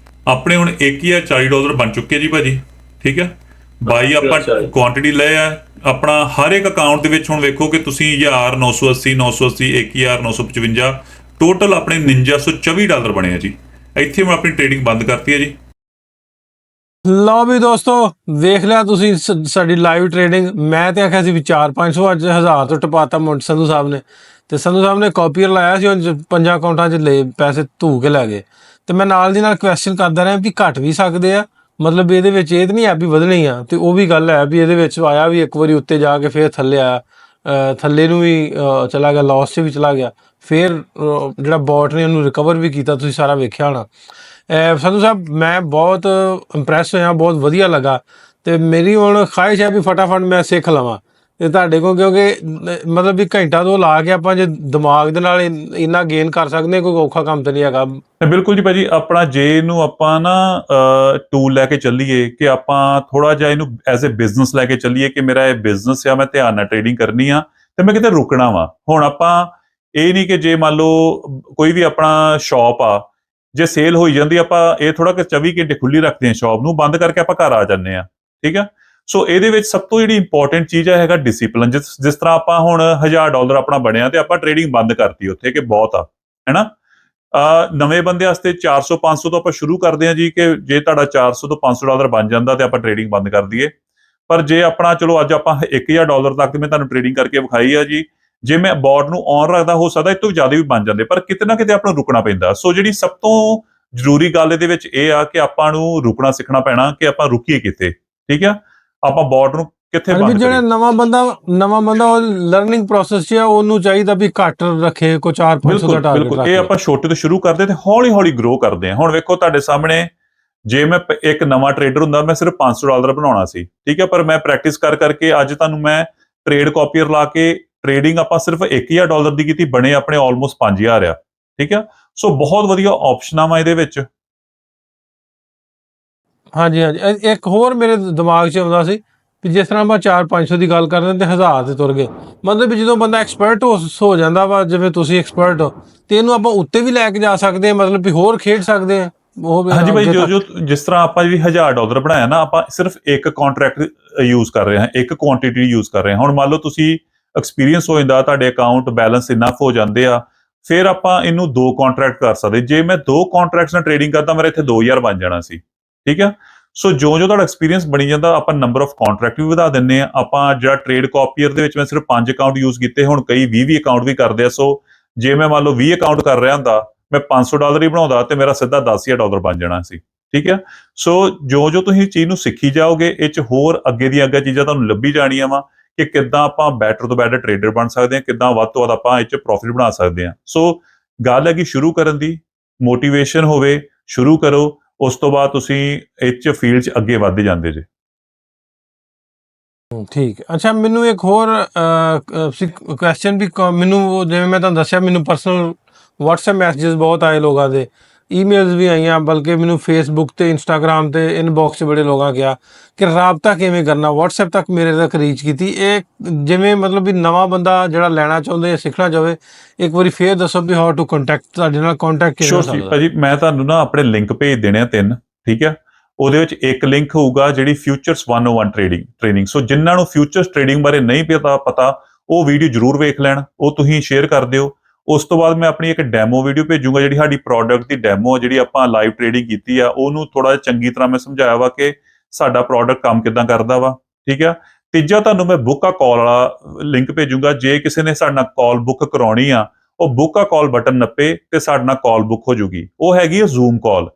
Speaker 2: ਆਪਣੇ ਹੁਣ $1040 ਬਣ ਚੁੱਕੇ ਜੀ ਭਾਜੀ, ਠੀਕ ਹੈ। 22 ਆਪਾਂ ਕੁਆਂਟੀਟੀ ਲਏ ਆ ਆਪਣਾ ਹਰ ਇੱਕ ਅਕਾਊਂਟ ਦੇ ਵਿੱਚ। ਹੁਣ ਵੇਖੋ ਕਿ ਤੁਸੀਂ 1980 980 $1955 ਟੋਟਲ ਆਪਣੇ $4924 ਬਣੇ ਆ ਜੀ। ਇੱਥੇ ਮੈਂ ਆਪਣੀ ਟ੍ਰੇਡਿੰਗ ਬੰਦ ਕਰਤੀ ਹੈ ਜੀ।
Speaker 1: ਲਓ ਵੀ ਦੋਸਤੋ, ਵੇਖ ਲਿਆ ਤੁਸੀਂ ਸਾਡੀ ਲਾਈਵ ਟ੍ਰੇਡਿੰਗ। ਮੈਂ ਤੇ ਆਖਿਆ ਸੀ ਵੀ 400-500, ਅੱਜ 1000 ਤੋਂ ਟਪਾਤਾ ਸੰਧੂ ਸਾਹਿਬ ਨੇ। ਤੇ ਸੰਧੂ ਸਾਹਿਬ ਨੇ ਕਾਪੀਅਰ ਲਾਇਆ ਸੀ, 5 ਅਕਾਊਂਟਾਂ 'ਚ ਲਏ ਪੈਸੇ, ਧੂ ਕੇ ਲੈ ਗਏ। ਤੇ ਮੈਂ ਨਾਲ ਦੀ ਨਾਲ ਕੁਐਸਚਨ ਕਰਦਾ ਰਿਹਾ ਵੀ ਘਟ ਵੀ ਸਕਦੇ ਆ, ਮਤਲਬ ਇਹਦੇ ਵਿੱਚ ਇਹ ਤਾਂ ਨਹੀਂ ਹੈ ਵੀ ਵਧਣੇ ਆ। ਤੇ ਉਹ ਵੀ ਗੱਲ ਹੈ ਵੀ ਇਹਦੇ ਵਿੱਚ ਆਇਆ ਵੀ ਇੱਕ ਵਾਰੀ ਉੱਤੇ ਜਾ ਕੇ ਫਿਰ ਥੱਲੇ ਆਇਆ, ਥੱਲੇ ਨੂੰ ਵੀ ਚਲਾ ਗਿਆ, ਲਾਸ 'ਚ ਵੀ ਚਲਾ ਗਿਆ। ਫਿਰ ਜਿਹੜਾ ਬੋਟ ਨੇ ਉਹਨੂੰ ਰਿਕਵਰ ਵੀ ਕੀਤਾ, ਤੁਸੀਂ ਸਾਰਾ ਵੇਖਿਆ ਹੋਣਾ। ਸੰਧੂ ਸਾਹਿਬ ਮੈਂ ਬਹੁਤ ਇੰਪਰੈਸ ਹੋਇਆ, ਬਹੁਤ ਵਧੀਆ ਲੱਗਾ। ਤੇ ਮੇਰੀ ਹੁਣ ਖਾਹਿਸ਼ ਹੈ ਵੀ ਫਟਾਫਟ ਮੈਂ ਸਿੱਖ ਲਵਾਂ ਤੇ ਤੁਹਾਡੇ ਕੋਲ, ਕਿਉਂਕਿ ਮਤਲਬ ਵੀ ਘੰਟਾ ਦੋ ਲਾ ਕੇ ਆਪਾਂ ਜੇ ਦਿਮਾਗ ਦੇ ਨਾਲ ਇੰਨਾ ਗੇਨ ਕਰ ਸਕਦੇ, ਕੋਈ ਔਖਾ ਕੰਮ ਤਾਂ ਨਹੀਂ ਹੈਗਾ।
Speaker 2: ਬਿਲਕੁਲ ਜੀ ਭਾਜੀ, ਆਪਣਾ ਜੇ ਇਹਨੂੰ ਆਪਾਂ ਨਾ ਟੂਲ ਲੈ ਕੇ ਚੱਲੀਏ, ਕਿ ਆਪਾਂ ਥੋੜਾ ਜਿਹਾ ਇਹਨੂੰ ਐਜ਼ ਏ ਬਿਜ਼ਨਸ ਲੈ ਕੇ ਚੱਲੀਏ, ਕਿ ਮੇਰਾ ਇਹ ਬਿਜ਼ਨਸ ਆ, ਮੈਂ ਧਿਆਨ ਨਾਲ ਟ੍ਰੇਡਿੰਗ ਕਰਨੀ ਆ ਤੇ ਮੈਂ ਕਿਤੇ ਰੁਕਣਾ ਵਾ। ਹੁਣ ਆਪਾਂ ਇਹ ਨਹੀਂ ਕਿ ਜੇ ਮੰਨ ਲਓ ਕੋਈ ਵੀ ਆਪਣਾ ਸ਼ਾਪ ਆ, ਜੇ ਸੇਲ ਹੋਈ ਜਾਂਦੀ, ਆਪਾਂ ਇਹ ਥੋੜਾ ਕਿ 24 ਘੰਟੇ ਖੁੱਲੀ ਰੱਖਦੇ ਹਾਂ ਸ਼ਾਪ ਨੂੰ, ਬੰਦ ਕਰਕੇ ਆਪਾਂ ਘਰ ਆ ਜਾਂਦੇ ਆ, ਠੀਕ ਆ। ਸੋ ਇਹਦੇ ਵਿੱਚ ਸਭ ਤੋਂ ਜਿਹੜੀ ਇੰਪੋਰਟੈਂਟ ਚੀਜ਼ ਹੈਗਾ ਡਿਸਿਪਲਿਨ। ਜਿਸ ਤਰ੍ਹਾਂ ਆਪਾਂ ਹੁਣ $1000 ਆਪਣਾ ਬਣਿਆ ਤੇ ਆਪਾਂ ਟ੍ਰੇਡਿੰਗ ਬੰਦ ਕਰਤੀ ਉੱਥੇ, ਕਿ ਬਹੁਤ ਆ, ਹੈਨਾ। ਨਵੇਂ ਬੰਦੇ ਵਾਸਤੇ 400-500 ਤੋਂ ਆਪਾਂ ਸ਼ੁਰੂ ਕਰਦੇ ਹਾਂ ਜੀ, ਕਿ ਜੇ ਤੁਹਾਡਾ $400 ਤੋਂ $500 ਬਣ ਜਾਂਦਾ ਤੇ ਆਪਾਂ ਟ੍ਰੇਡਿੰਗ ਬੰਦ ਕਰ ਦਈਏ। ਪਰ ਜੇ ਆਪਣਾ ਚਲੋ ਅੱਜ ਆਪਾਂ $1000 ਤੱਕ ਮੈਂ ਤੁਹਾਨੂੰ ਟ੍ਰੇਡਿੰਗ ਕਰਕੇ ਵਿਖਾਈ ਆ ਜੀ, ਜੇ ਮੈਂ ਬੋਰਡ ਨੂੰ ਔਨ ਰੱਖਦਾ, ਹੋ ਸਕਦਾ ਇਹ ਤੋਂ ਜ਼ਿਆਦਾ ਵੀ ਬਣ ਜਾਂਦੇ, ਪਰ ਕਿਤੇ ਨਾ ਕਿਤੇ ਆਪਾਂ ਨੂੰ ਰੁਕਣਾ ਪੈਂਦਾ। ਸੋ ਜਿਹੜੀ ਸਭ ਤੋਂ ਜ਼ਰੂਰੀ ਗੱਲ ਇਹਦੇ ਵਿੱਚ ਇਹ ਆ ਕਿ ਆਪਾਂ ਨੂੰ ਰੁਕਣਾ ਸਿੱਖਣਾ ਪੈਣਾ ਕਿ ਆਪਾਂ ਰੁਕੀਏ ਕਿੱਥੇ, ਠੀਕ ਆ, ਆਪਾਂ ਬੋਟ ਨੂੰ ਕਿੱਥੇ
Speaker 1: ਹਾਂਜੀ,
Speaker 2: ਬੰਦ
Speaker 1: ਜਿਹੜਾ
Speaker 2: ਕਰੀਏ।
Speaker 1: ਨਵਾਂ ਬੰਦਾ ਉਹ ਲਰਨਿੰਗ ਪ੍ਰੋਸੈਸ 'ਚ ਆ, ਉਹਨੂੰ ਚਾਹੀਦਾ ਵੀ ਘੱਟ ਰੱਖੇ, ਕੋਈ 400-500 ਦਾ
Speaker 2: ਬਿਲਕੁਲ
Speaker 1: ਟਾਰਗੇਟ
Speaker 2: ਬਿਲਕੁਲ, ਇਹ
Speaker 1: ਰੱਖੇ।
Speaker 2: ਆਪਾਂ ਛੋਟੇ ਤੋਂ ਸ਼ੁਰੂ ਕਰਦੇ ਤੇ ਹੌਲੀ ਹੌਲੀ ਗਰੋ ਕਰਦੇ ਹਾਂ। ਹੁਣ ਵੇਖੋ ਤੁਹਾਡੇ ਸਾਹਮਣੇ, ਜੇ ਮੈਂ ਇੱਕ ਨਵਾਂ ਟਰੇਡਰ ਹੁੰਦਾ ਮੈਂ ਸਿਰਫ $500 ਬਣਾਉਣਾ ਸੀ, ਠੀਕ ਹੈ, ਪਰ ਮੈਂ ਪ੍ਰੈਕਟਿਸ ਕਰਕੇ ਅੱਜ ਤੁਹਾਨੂੰ ਮੈਂ ਟ੍ਰੇਡ ਕਾਪੀਅਰ ਲਾ ਕੇ ਟ੍ਰੇਡਿੰਗ ਆਪਾਂ ਸਿਰਫ $1000 ਦੀ ਕੀਤੀ, ਬਣੇ ਆਪਣੇ ਆਲਮੋਸਟ 5000 ਆ, ਠੀਕ ਆ। ਸੋ ਬਹੁਤ ਵਧੀਆ ਆਪਸ਼ਨਾਂ ਵਾ ਇਹਦੇ ਵਿੱਚ।
Speaker 1: ਹਾਂਜੀ ਹਾਂਜੀ, ਇੱਕ ਹੋਰ ਮੇਰੇ ਦਿਮਾਗ 'ਚ ਆਉਂਦਾ ਸੀ ਵੀ ਜਿਸ ਤਰ੍ਹਾਂ ਆਪਾਂ 400-500 ਦੀ ਗੱਲ ਕਰਦੇ ਤੇ 1000 ਤੇ ਤੁਰ ਗਏ, ਮਤਲਬ ਵੀ ਜਦੋਂ ਬੰਦਾ ਐਕਸਪਰਟ ਹੋ ਜਾਂਦਾ ਵਾ, ਜਿਵੇਂ ਤੁਸੀਂ ਐਕਸਪਰਟ ਹੋ, ਤੇ ਇਹਨੂੰ ਆਪਾਂ ਉੱਤੇ ਵੀ ਲੈ ਕੇ ਜਾ ਸਕਦੇ ਹਾਂ, ਮਤਲਬ ਵੀ ਹੋਰ ਖੇਡ ਸਕਦੇ ਹਾਂ ਉਹ ਵੀ
Speaker 2: ਹਾਂਜੀ ਭਾਈ,
Speaker 1: ਅੱਗੇ
Speaker 2: ਜੋ
Speaker 1: ਤੱਕ।
Speaker 2: ਜਿਸ ਤਰ੍ਹਾਂ ਆਪਾਂ ਜਿਹੜੀ $1000 ਬਣਾਇਆ ਨਾ, ਆਪਾਂ ਸਿਰਫ ਇੱਕ ਕੰਟਰੈਕਟ ਯੂਜ਼ ਕਰ ਰਹੇ ਹਾਂ, ਇੱਕ ਕੁਆਂਟੀਟੀ ਯੂਜ਼ ਕਰ ਰਹੇ ਹਾਂ। ਹੁਣ ਮੰਨ ਲਓ ਤੁਸੀਂ ਐਕਸਪੀਰੀਅੰਸ ਹੋ ਜਾਂਦਾ, ਤੁਹਾਡੇ ਅਕਾਊਂਟ ਬੈਲੈਂਸ ਇਨਫ ਹੋ ਜਾਂਦੇ ਆ, ਫਿਰ ਆਪਾਂ ਇਹਨੂੰ 2 ਕੰਟਰੈਕਟ ਕਰ ਸਕਦੇ। ਜੇ ਮੈਂ 2 ਕੰਟਰੈਕਟਸ ਨਾਲ ਟ੍ਰੇਡਿੰਗ ਕਰਦਾ, ਮੇਰਾ ਇੱਥੇ 2000 ਬਣ ਜਾਣਾ ਸੀ, ਠੀਕ ਆ। ਸੋ ਜੋ ਤੁਹਾਡਾ ਐਕਸਪੀਰੀਅੰਸ ਬਣੀ ਜਾਂਦਾ, ਆਪਾਂ ਨੰਬਰ ਆਫ ਕੰਟਰੈਕਟ ਵੀ ਵਧਾ ਦਿੰਨੇ ਆ। ਆਪਾਂ ਜਿਹੜਾ ਟ੍ਰੇਡ ਕਾਪੀਅਰ ਦੇ ਵਿੱਚ ਮੈਂ ਸਿਰਫ 5 ਅਕਾਊਂਟ ਯੂਜ਼ ਕੀਤੇ, ਹੁਣ ਕਈ 20 ਅਕਾਊਂਟ ਵੀ ਕਰਦੇ ਆ। ਸੋ ਜੇ ਮੈਂ ਮੰਨ ਲਓ 20 ਅਕਾਊਂਟ ਕਰ ਰਿਹਾ ਹੁੰਦਾ, ਮੈਂ $500 ਹੀ ਬਣਾਉਂਦਾ ਤੇ ਮੇਰਾ ਸਿੱਧਾ $10000 ਬਣ ਜਾਣਾ ਸੀ, ਠੀਕ ਹੈ। ਸੋ ਜੋ ਤੁਸੀਂ ਚੀਜ਼ ਨੂੰ ਸਿੱਖੀ ਜਾਓਗੇ, ਇਹ ਚ ਹੋਰ ਅੱਗੇ ਦੀਆਂ ਅੱਗੇ ਚੀਜ਼ਾਂ ਤੁਹਾਨੂੰ ਲੱਭੀ ਜਾਣੀਆਂ ਵਾ ਕਿ ਕਿੱਦਾਂ ਆਪਾਂ ਬੈਟਰ ਤੋਂ ਬੈਟਰ ਟ੍ਰੇਡਰ ਬਣ ਸਕਦੇ ਹਾਂ, ਕਿੱਦਾਂ ਵੱਧ ਤੋਂ ਵੱਧ ਆਪਾਂ ਇਹ ਚ ਪ੍ਰੋਫਿਟ ਬਣਾ ਸਕਦੇ ਹਾਂ। ਸੋ ਗੱਲ ਹੈਗੀ ਸ਼ੁਰੂ ਕਰਨ ਦੀ, ਮੋਟੀਵੇਸ਼ਨ ਹੋਵੇ, ਸ਼ੁਰੂ ਕਰੋ, ਉਸ ਤੋਂ ਬਾਅਦ ਤੁਸੀਂ ਇਹ ਚ ਫੀਲਡ ਚ ਅੱਗੇ ਵੱਧਦੇ ਜਾਂਦੇ ਜੇ।
Speaker 1: ਠੀਕ ਹੈ। ਅੱਛਾ, ਮੈਨੂੰ ਇੱਕ ਹੋਰ ਕੁਐਸਚਨ ਵੀ ਮੈਨੂੰ ਜਿਵੇਂ ਮੈਂ ਤੁਹਾਨੂੰ ਦੱਸਿਆ, ਮੈਨੂੰ ਪਰਸਨਲ WhatsApp ਮੈਸੇजेस ਬਹੁਤ ਆਏ ਲੋਕਾਂ ਦੇ, ਈਮੇਲਸ ਵੀ ਆਈਆਂ, ਬਲਕਿ ਮੈਨੂੰ ਫੇਸਬੁੱਕ ਤੇ ਇੰਸਟਾਗ੍ਰਾਮ ਤੇ ਇਨਬਾਕਸ 'ਚ ਬੜੇ ਲੋਕਾਂ ਕਿਹਾ ਕਿ ਰਾਬਤਾ ਕਿਵੇਂ ਕਰਨਾ, WhatsApp ਤੱਕ ਮੇਰੇ ਤੱਕ ਰੀਚ ਕੀਤੀ। ਇਹ ਜਿਵੇਂ ਮਤਲਬ ਵੀ ਨਵਾਂ ਬੰਦਾ ਜਿਹੜਾ ਲੈਣਾ ਚਾਹੁੰਦੇ ਜਾਂ ਸਿੱਖਣਾ ਚਾਹਵੇ, ਇੱਕ ਵਾਰੀ ਫੇਰ ਦੱਸੋ ਵੀ ਹਾਊ ਟੂ ਕੰਟੈਕਟ, ਤੁਹਾਡੇ ਨਾਲ ਕੰਟੈਕਟ ਕਿਵੇਂ ਹੋ
Speaker 2: ਸ਼ੋਰ ਜੀ
Speaker 1: ਸਕਦਾ।
Speaker 2: ਭਾਜੀ, ਮੈਂ ਤੁਹਾਨੂੰ ਨਾ ਆਪਣੇ ਲਿੰਕ ਭੇਜ ਦੇਣੇ ਆ 3, ਠੀਕ ਹੈ। ਉਹਦੇ ਵਿੱਚ ਇੱਕ ਲਿੰਕ ਹੋਊਗਾ ਜਿਹੜੀ ਫਿਊਚਰਸ 101 ਟ੍ਰੇਨਿੰਗ। ਸੋ ਜਿਨ੍ਹਾਂ ਨੂੰ ਫਿਊਚਰਸ ਟ੍ਰੇਡਿੰਗ ਬਾਰੇ ਨਹੀਂ ਪਤਾ ਉਹ ਵੀਡੀਓ ਜ਼ਰੂਰ ਵੇਖ ਲੈਣ, ਉਹ ਤੁਸੀਂ ਸ਼ੇਅਰ ਕਰ ਦਿਓ। ਉਸ ਤੋਂ ਬਾਅਦ ਮੈਂ ਆਪਣੀ ਇੱਕ ਡੈਮੋ ਵੀਡੀਓ ਭੇਜੂਗਾ, ਜਿਹੜੀ ਸਾਡੀ ਪ੍ਰੋਡਕਟ ਦੀ ਡੈਮੋ ਆ, ਜਿਹੜੀ ਆਪਾਂ ਲਾਈਵ ਟ੍ਰੇਡਿੰਗ ਕੀਤੀ ਆ, ਉਹਨੂੰ ਥੋੜਾ ਜਿਹਾ ਚੰਗੀ ਤਰ੍ਹਾਂ ਮੈਂ ਸਮਝਾਇਆ ਵਾ ਕਿ ਸਾਡਾ ਪ੍ਰੋਡਕਟ ਕੰਮ ਕਿਦਾਂ ਕਰਦਾ ਵਾ, ਠੀਕ ਆ। ਤੀਜਾ, ਤੁਹਾਨੂੰ ਮੈਂ ਬੁੱਕ ਆ ਕਾਲ ਵਾਲਾ ਲਿੰਕ ਭੇਜੂਗਾ। ਜੇ ਕਿਸੇ ਨੇ ਸਾਡੇ ਨਾਲ ਕਾਲ ਬੁੱਕ ਕਰਾਉਣੀ ਆ, ਉਹ ਬੁੱਕ ਆ ਕਾਲ ਬਟਨ ਨੱਪੇ ਤੇ ਸਾਡੇ ਨਾਲ ਕਾਲ ਬੁੱਕ ਹੋ ਜੂਗੀ। ਉਹ ਹੈਗੀ ਹੈ ਜ਼ੂਮ ਕਾਲ।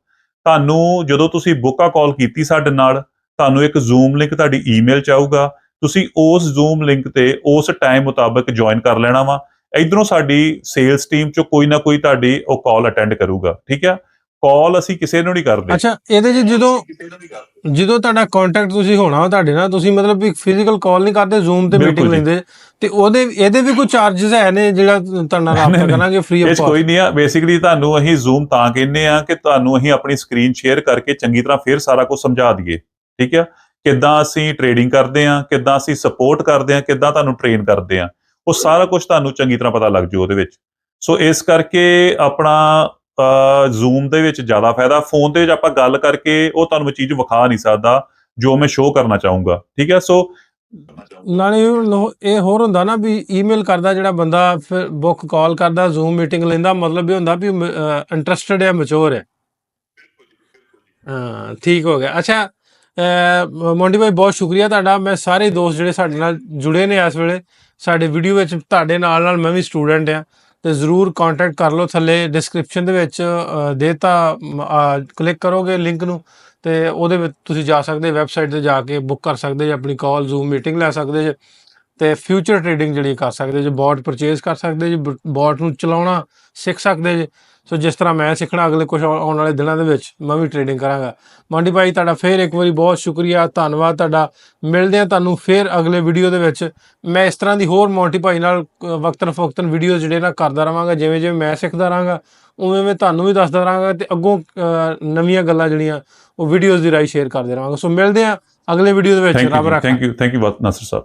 Speaker 2: ਤੁਹਾਨੂੰ ਜਦੋਂ ਤੁਸੀਂ ਬੁੱਕ ਆ ਕਾਲ ਕੀਤੀ ਸਾਡੇ ਨਾਲ, ਤੁਹਾਨੂੰ ਇੱਕ ਜ਼ੂਮ ਲਿੰਕ ਤੁਹਾਡੀ ਈਮੇਲ ਚ ਆਊਗਾ। ਤੁਸੀਂ ਉਸ ਜ਼ੂਮ ਲਿੰਕ ਤੇ ਉਸ ਟਾਈਮ ਮੁਤਾਬਕ ਜੁਆਇਨ ਕਰ ਲੈਣਾ ਵਾ। ਇਧਰੋਂ ਸਾਡੀ ਸੇਲਸ ਟੀਮ ਚੋਂ ਕੋਈ ਨਾ ਕੋਈ ਤੁਹਾਡੀ ਉਹ ਕਾਲ ਅਟੈਂਡ ਕਰੂਗਾ, ਠੀਕ ਆ। ਕਾਲ ਅਸੀਂ ਕਿਸੇ ਨੂੰ ਨਹੀਂ ਕਰਦੇ।
Speaker 1: ਅੱਛਾ, ਇਹਦੇ 'ਚ ਜਦੋਂ ਤੁਹਾਡਾ ਕੰਟੈਕਟ ਤੁਸੀਂ ਹੋਣਾ ਤੁਹਾਡੇ ਨਾਲ, ਤੁਸੀਂ ਮਤਲਬ ਵੀ ਫਿਜ਼ੀਕਲ ਕਾਲ ਨਹੀਂ ਕਰਦੇ, ਜ਼ੂਮ ਤੇ ਮੀਟਿੰਗ
Speaker 2: ਬਿਲਕੁਲ ਜੀ।
Speaker 1: ਲੈਂਦੇ, ਤੇ ਇਹਦੇ ਵੀ ਕੋਈ ਚਾਰजेस ਹੈ ਨੇ ਜਿਹੜਾ ਤੁਹਾਡੇ ਨਾਲ ਰਾਬਤਾ ਕਰਾਂਗੇ ਫ੍ਰੀ
Speaker 2: ਇਹ
Speaker 1: ਆਫ
Speaker 2: 'ਚ ਕੋਈ
Speaker 1: ਕਾਸਟ?
Speaker 2: ਨਹੀਂ ਆ। ਬੇਸਿਕਲੀ ਤੁਹਾਨੂੰ ਅਸੀਂ ਜ਼ੂਮ ਤਾਂ ਕਹਿੰਦੇ ਆ ਕਿ ਤੁਹਾਨੂੰ ਅਸੀਂ ਆਪਣੀ ਸਕਰੀਨ ਸ਼ੇਅਰ ਕਰਕੇ ਚੰਗੀ ਤਰ੍ਹਾਂ ਫੇਰ ਸਾਰਾ ਕੁਝ ਸਮਝਾ ਦਈਏ, ਠੀਕ ਆ। ਕਿੱਦਾਂ ਅਸੀਂ ਟ੍ਰੇਡਿੰਗ ਕਰਦੇ ਆ, ਕਿੱਦਾਂ ਅਸੀਂ ਸਪੋਰਟ ਕਰਦੇ ਆ, ਕਿੱਦਾਂ ਤੁਹਾਨੂੰ ਟ੍ਰੇਨ ਕਰਦੇ ਆ, ਉਹ ਸਾਰਾ ਕੁਝ ਤੁਹਾਨੂੰ ਚੰਗੀ ਤਰ੍ਹਾਂ ਪਤਾ ਲੱਗ ਜੂ ਉਹਦੇ ਵਿੱਚ। ਸੋ ਇਸ ਕਰਕੇ ਆਪਣਾ ਜ਼ੂਮ ਦੇ ਵਿੱਚ ਜ਼ਿਆਦਾ ਫਾਇਦਾ। ਫੋਨ ਦੇ ਵਿੱਚ ਆਪਾਂ ਗੱਲ ਕਰਕੇ ਉਹ ਤੁਹਾਨੂੰ ਮੈਂ ਚੀਜ਼ ਵਿਖਾ ਨਹੀਂ ਸਕਦਾ ਜੋ ਮੈਂ ਸ਼ੋਅ ਕਰਨਾ ਚਾਹੂੰਗਾ, ਠੀਕ ਹੈ। ਸੋ
Speaker 1: ਨਾਲੇ ਇਹ ਹੋਰ ਹੁੰਦਾ ਨਾ ਵੀ ਈਮੇਲ ਕਰਦਾ ਜਿਹੜਾ ਬੰਦਾ, ਫਿਰ ਬੁੱਕ ਕਾਲ ਕਰਦਾ, ਜ਼ੂਮ ਮੀਟਿੰਗ ਲੈਂਦਾ, ਮਤਲਬ ਇਹ ਹੁੰਦਾ ਵੀ ਇੰਟਰਸਟਡ ਹੈ, ਮੈਚੋਰ ਹੈ। ਹਾਂ, ਠੀਕ ਹੋ ਗਿਆ। ਅੱਛਾ, ਮੋਂਟੀ ਭਾਈ, ਬਹੁਤ ਸ਼ੁਕਰੀਆ ਤੁਹਾਡਾ। ਮੈਂ ਸਾਰੇ ਦੋਸਤ ਜਿਹੜੇ ਸਾਡੇ ਨਾਲ ਜੁੜੇ ਨੇ ਇਸ ਵੇਲੇ ਸਾਡੇ ਵੀਡੀਓ ਵਿੱਚ, ਤੁਹਾਡੇ ਨਾਲ ਮੈਂ ਵੀ ਸਟੂਡੈਂਟ ਆ, ਤੇ ਜ਼ਰੂਰ ਕੰਟੈਕਟ ਕਰ ਲਓ। ਥੱਲੇ ਡਿਸਕ੍ਰਿਪਸ਼ਨ ਦੇ ਵਿੱਚ ਦੇਤਾ, ਕਲਿੱਕ ਕਰੋਗੇ ਲਿੰਕ ਨੂੰ, ਤੇ ਉਹਦੇ ਵਿੱਚ ਤੁਸੀਂ ਜਾ ਸਕਦੇ, ਵੈਬਸਾਈਟ ਤੇ ਜਾ ਕੇ ਬੁੱਕ ਕਰ ਸਕਦੇ ਜੇ ਆਪਣੀ ਕਾਲ, ਜ਼ੂਮ ਮੀਟਿੰਗ ਲੈ ਸਕਦੇ ਜੇ, ਤੇ ਫਿਊਚਰ ਟ੍ਰੇਡਿੰਗ ਜਿਹੜੀ ਕਰ ਸਕਦੇ ਜੇ, ਬੋਟ ਪਰਚੇਜ਼ ਕਰ ਸਕਦੇ ਜੇ, ਬੋਟ ਨੂੰ ਚਲਾਉਣਾ ਸਿੱਖ ਸਕਦੇ ਜੇ। ਸੋ ਜਿਸ ਤਰ੍ਹਾਂ ਮੈਂ ਸਿੱਖਣਾ, ਅਗਲੇ ਕੁਝ ਆਉਣ ਵਾਲੇ ਦਿਨਾਂ ਦੇ ਵਿੱਚ ਮੈਂ ਵੀ ਟ੍ਰੇਡਿੰਗ ਕਰਾਂਗਾ। ਮੋਂਟੀ ਭਾਈ, ਤੁਹਾਡਾ ਫੇਰ ਇੱਕ ਵਾਰੀ ਬਹੁਤ ਸ਼ੁਕਰੀਆ, ਧੰਨਵਾਦ ਤੁਹਾਡਾ। ਮਿਲਦੇ ਹਾਂ ਤੁਹਾਨੂੰ ਫੇਰ ਅਗਲੇ ਵੀਡੀਓ ਦੇ ਵਿੱਚ। ਮੈਂ ਇਸ ਤਰ੍ਹਾਂ ਦੀ ਹੋਰ ਮੋਂਟੀ ਭਾਈ ਨਾਲ ਵਕਤਨ ਫਵਕਤਨ ਵੀਡੀਓ ਜਿਹੜੇ ਨਾ ਕਰਦਾ ਰਹਾਂਗਾ, ਜਿਵੇਂ ਜਿਵੇਂ ਮੈਂ ਸਿੱਖਦਾ ਰਹਾਂਗਾ ਉਵੇਂ ਮੈਂ ਤੁਹਾਨੂੰ ਵੀ ਦੱਸਦਾ ਰਹਾਂਗਾ, ਤੇ ਅੱਗੋਂ ਨਵੀਆਂ ਗੱਲਾਂ ਜਿਹੜੀਆਂ ਉਹ ਵੀਡੀਓਜ਼ ਦੀ ਰਾਹੀਂ ਸ਼ੇਅਰ ਕਰਦੇ ਰਹਾਂਗਾ। ਸੋ ਮਿਲਦੇ ਹਾਂ ਅਗਲੇ ਵੀਡੀਓ ਦੇ ਵਿੱਚ। ਰੱਬ ਰੱਖਾ।
Speaker 2: ਥੈਂਕ ਯੂ ਬਹੁਤ ਨਾਸਰ ਸਾਹਿਬ।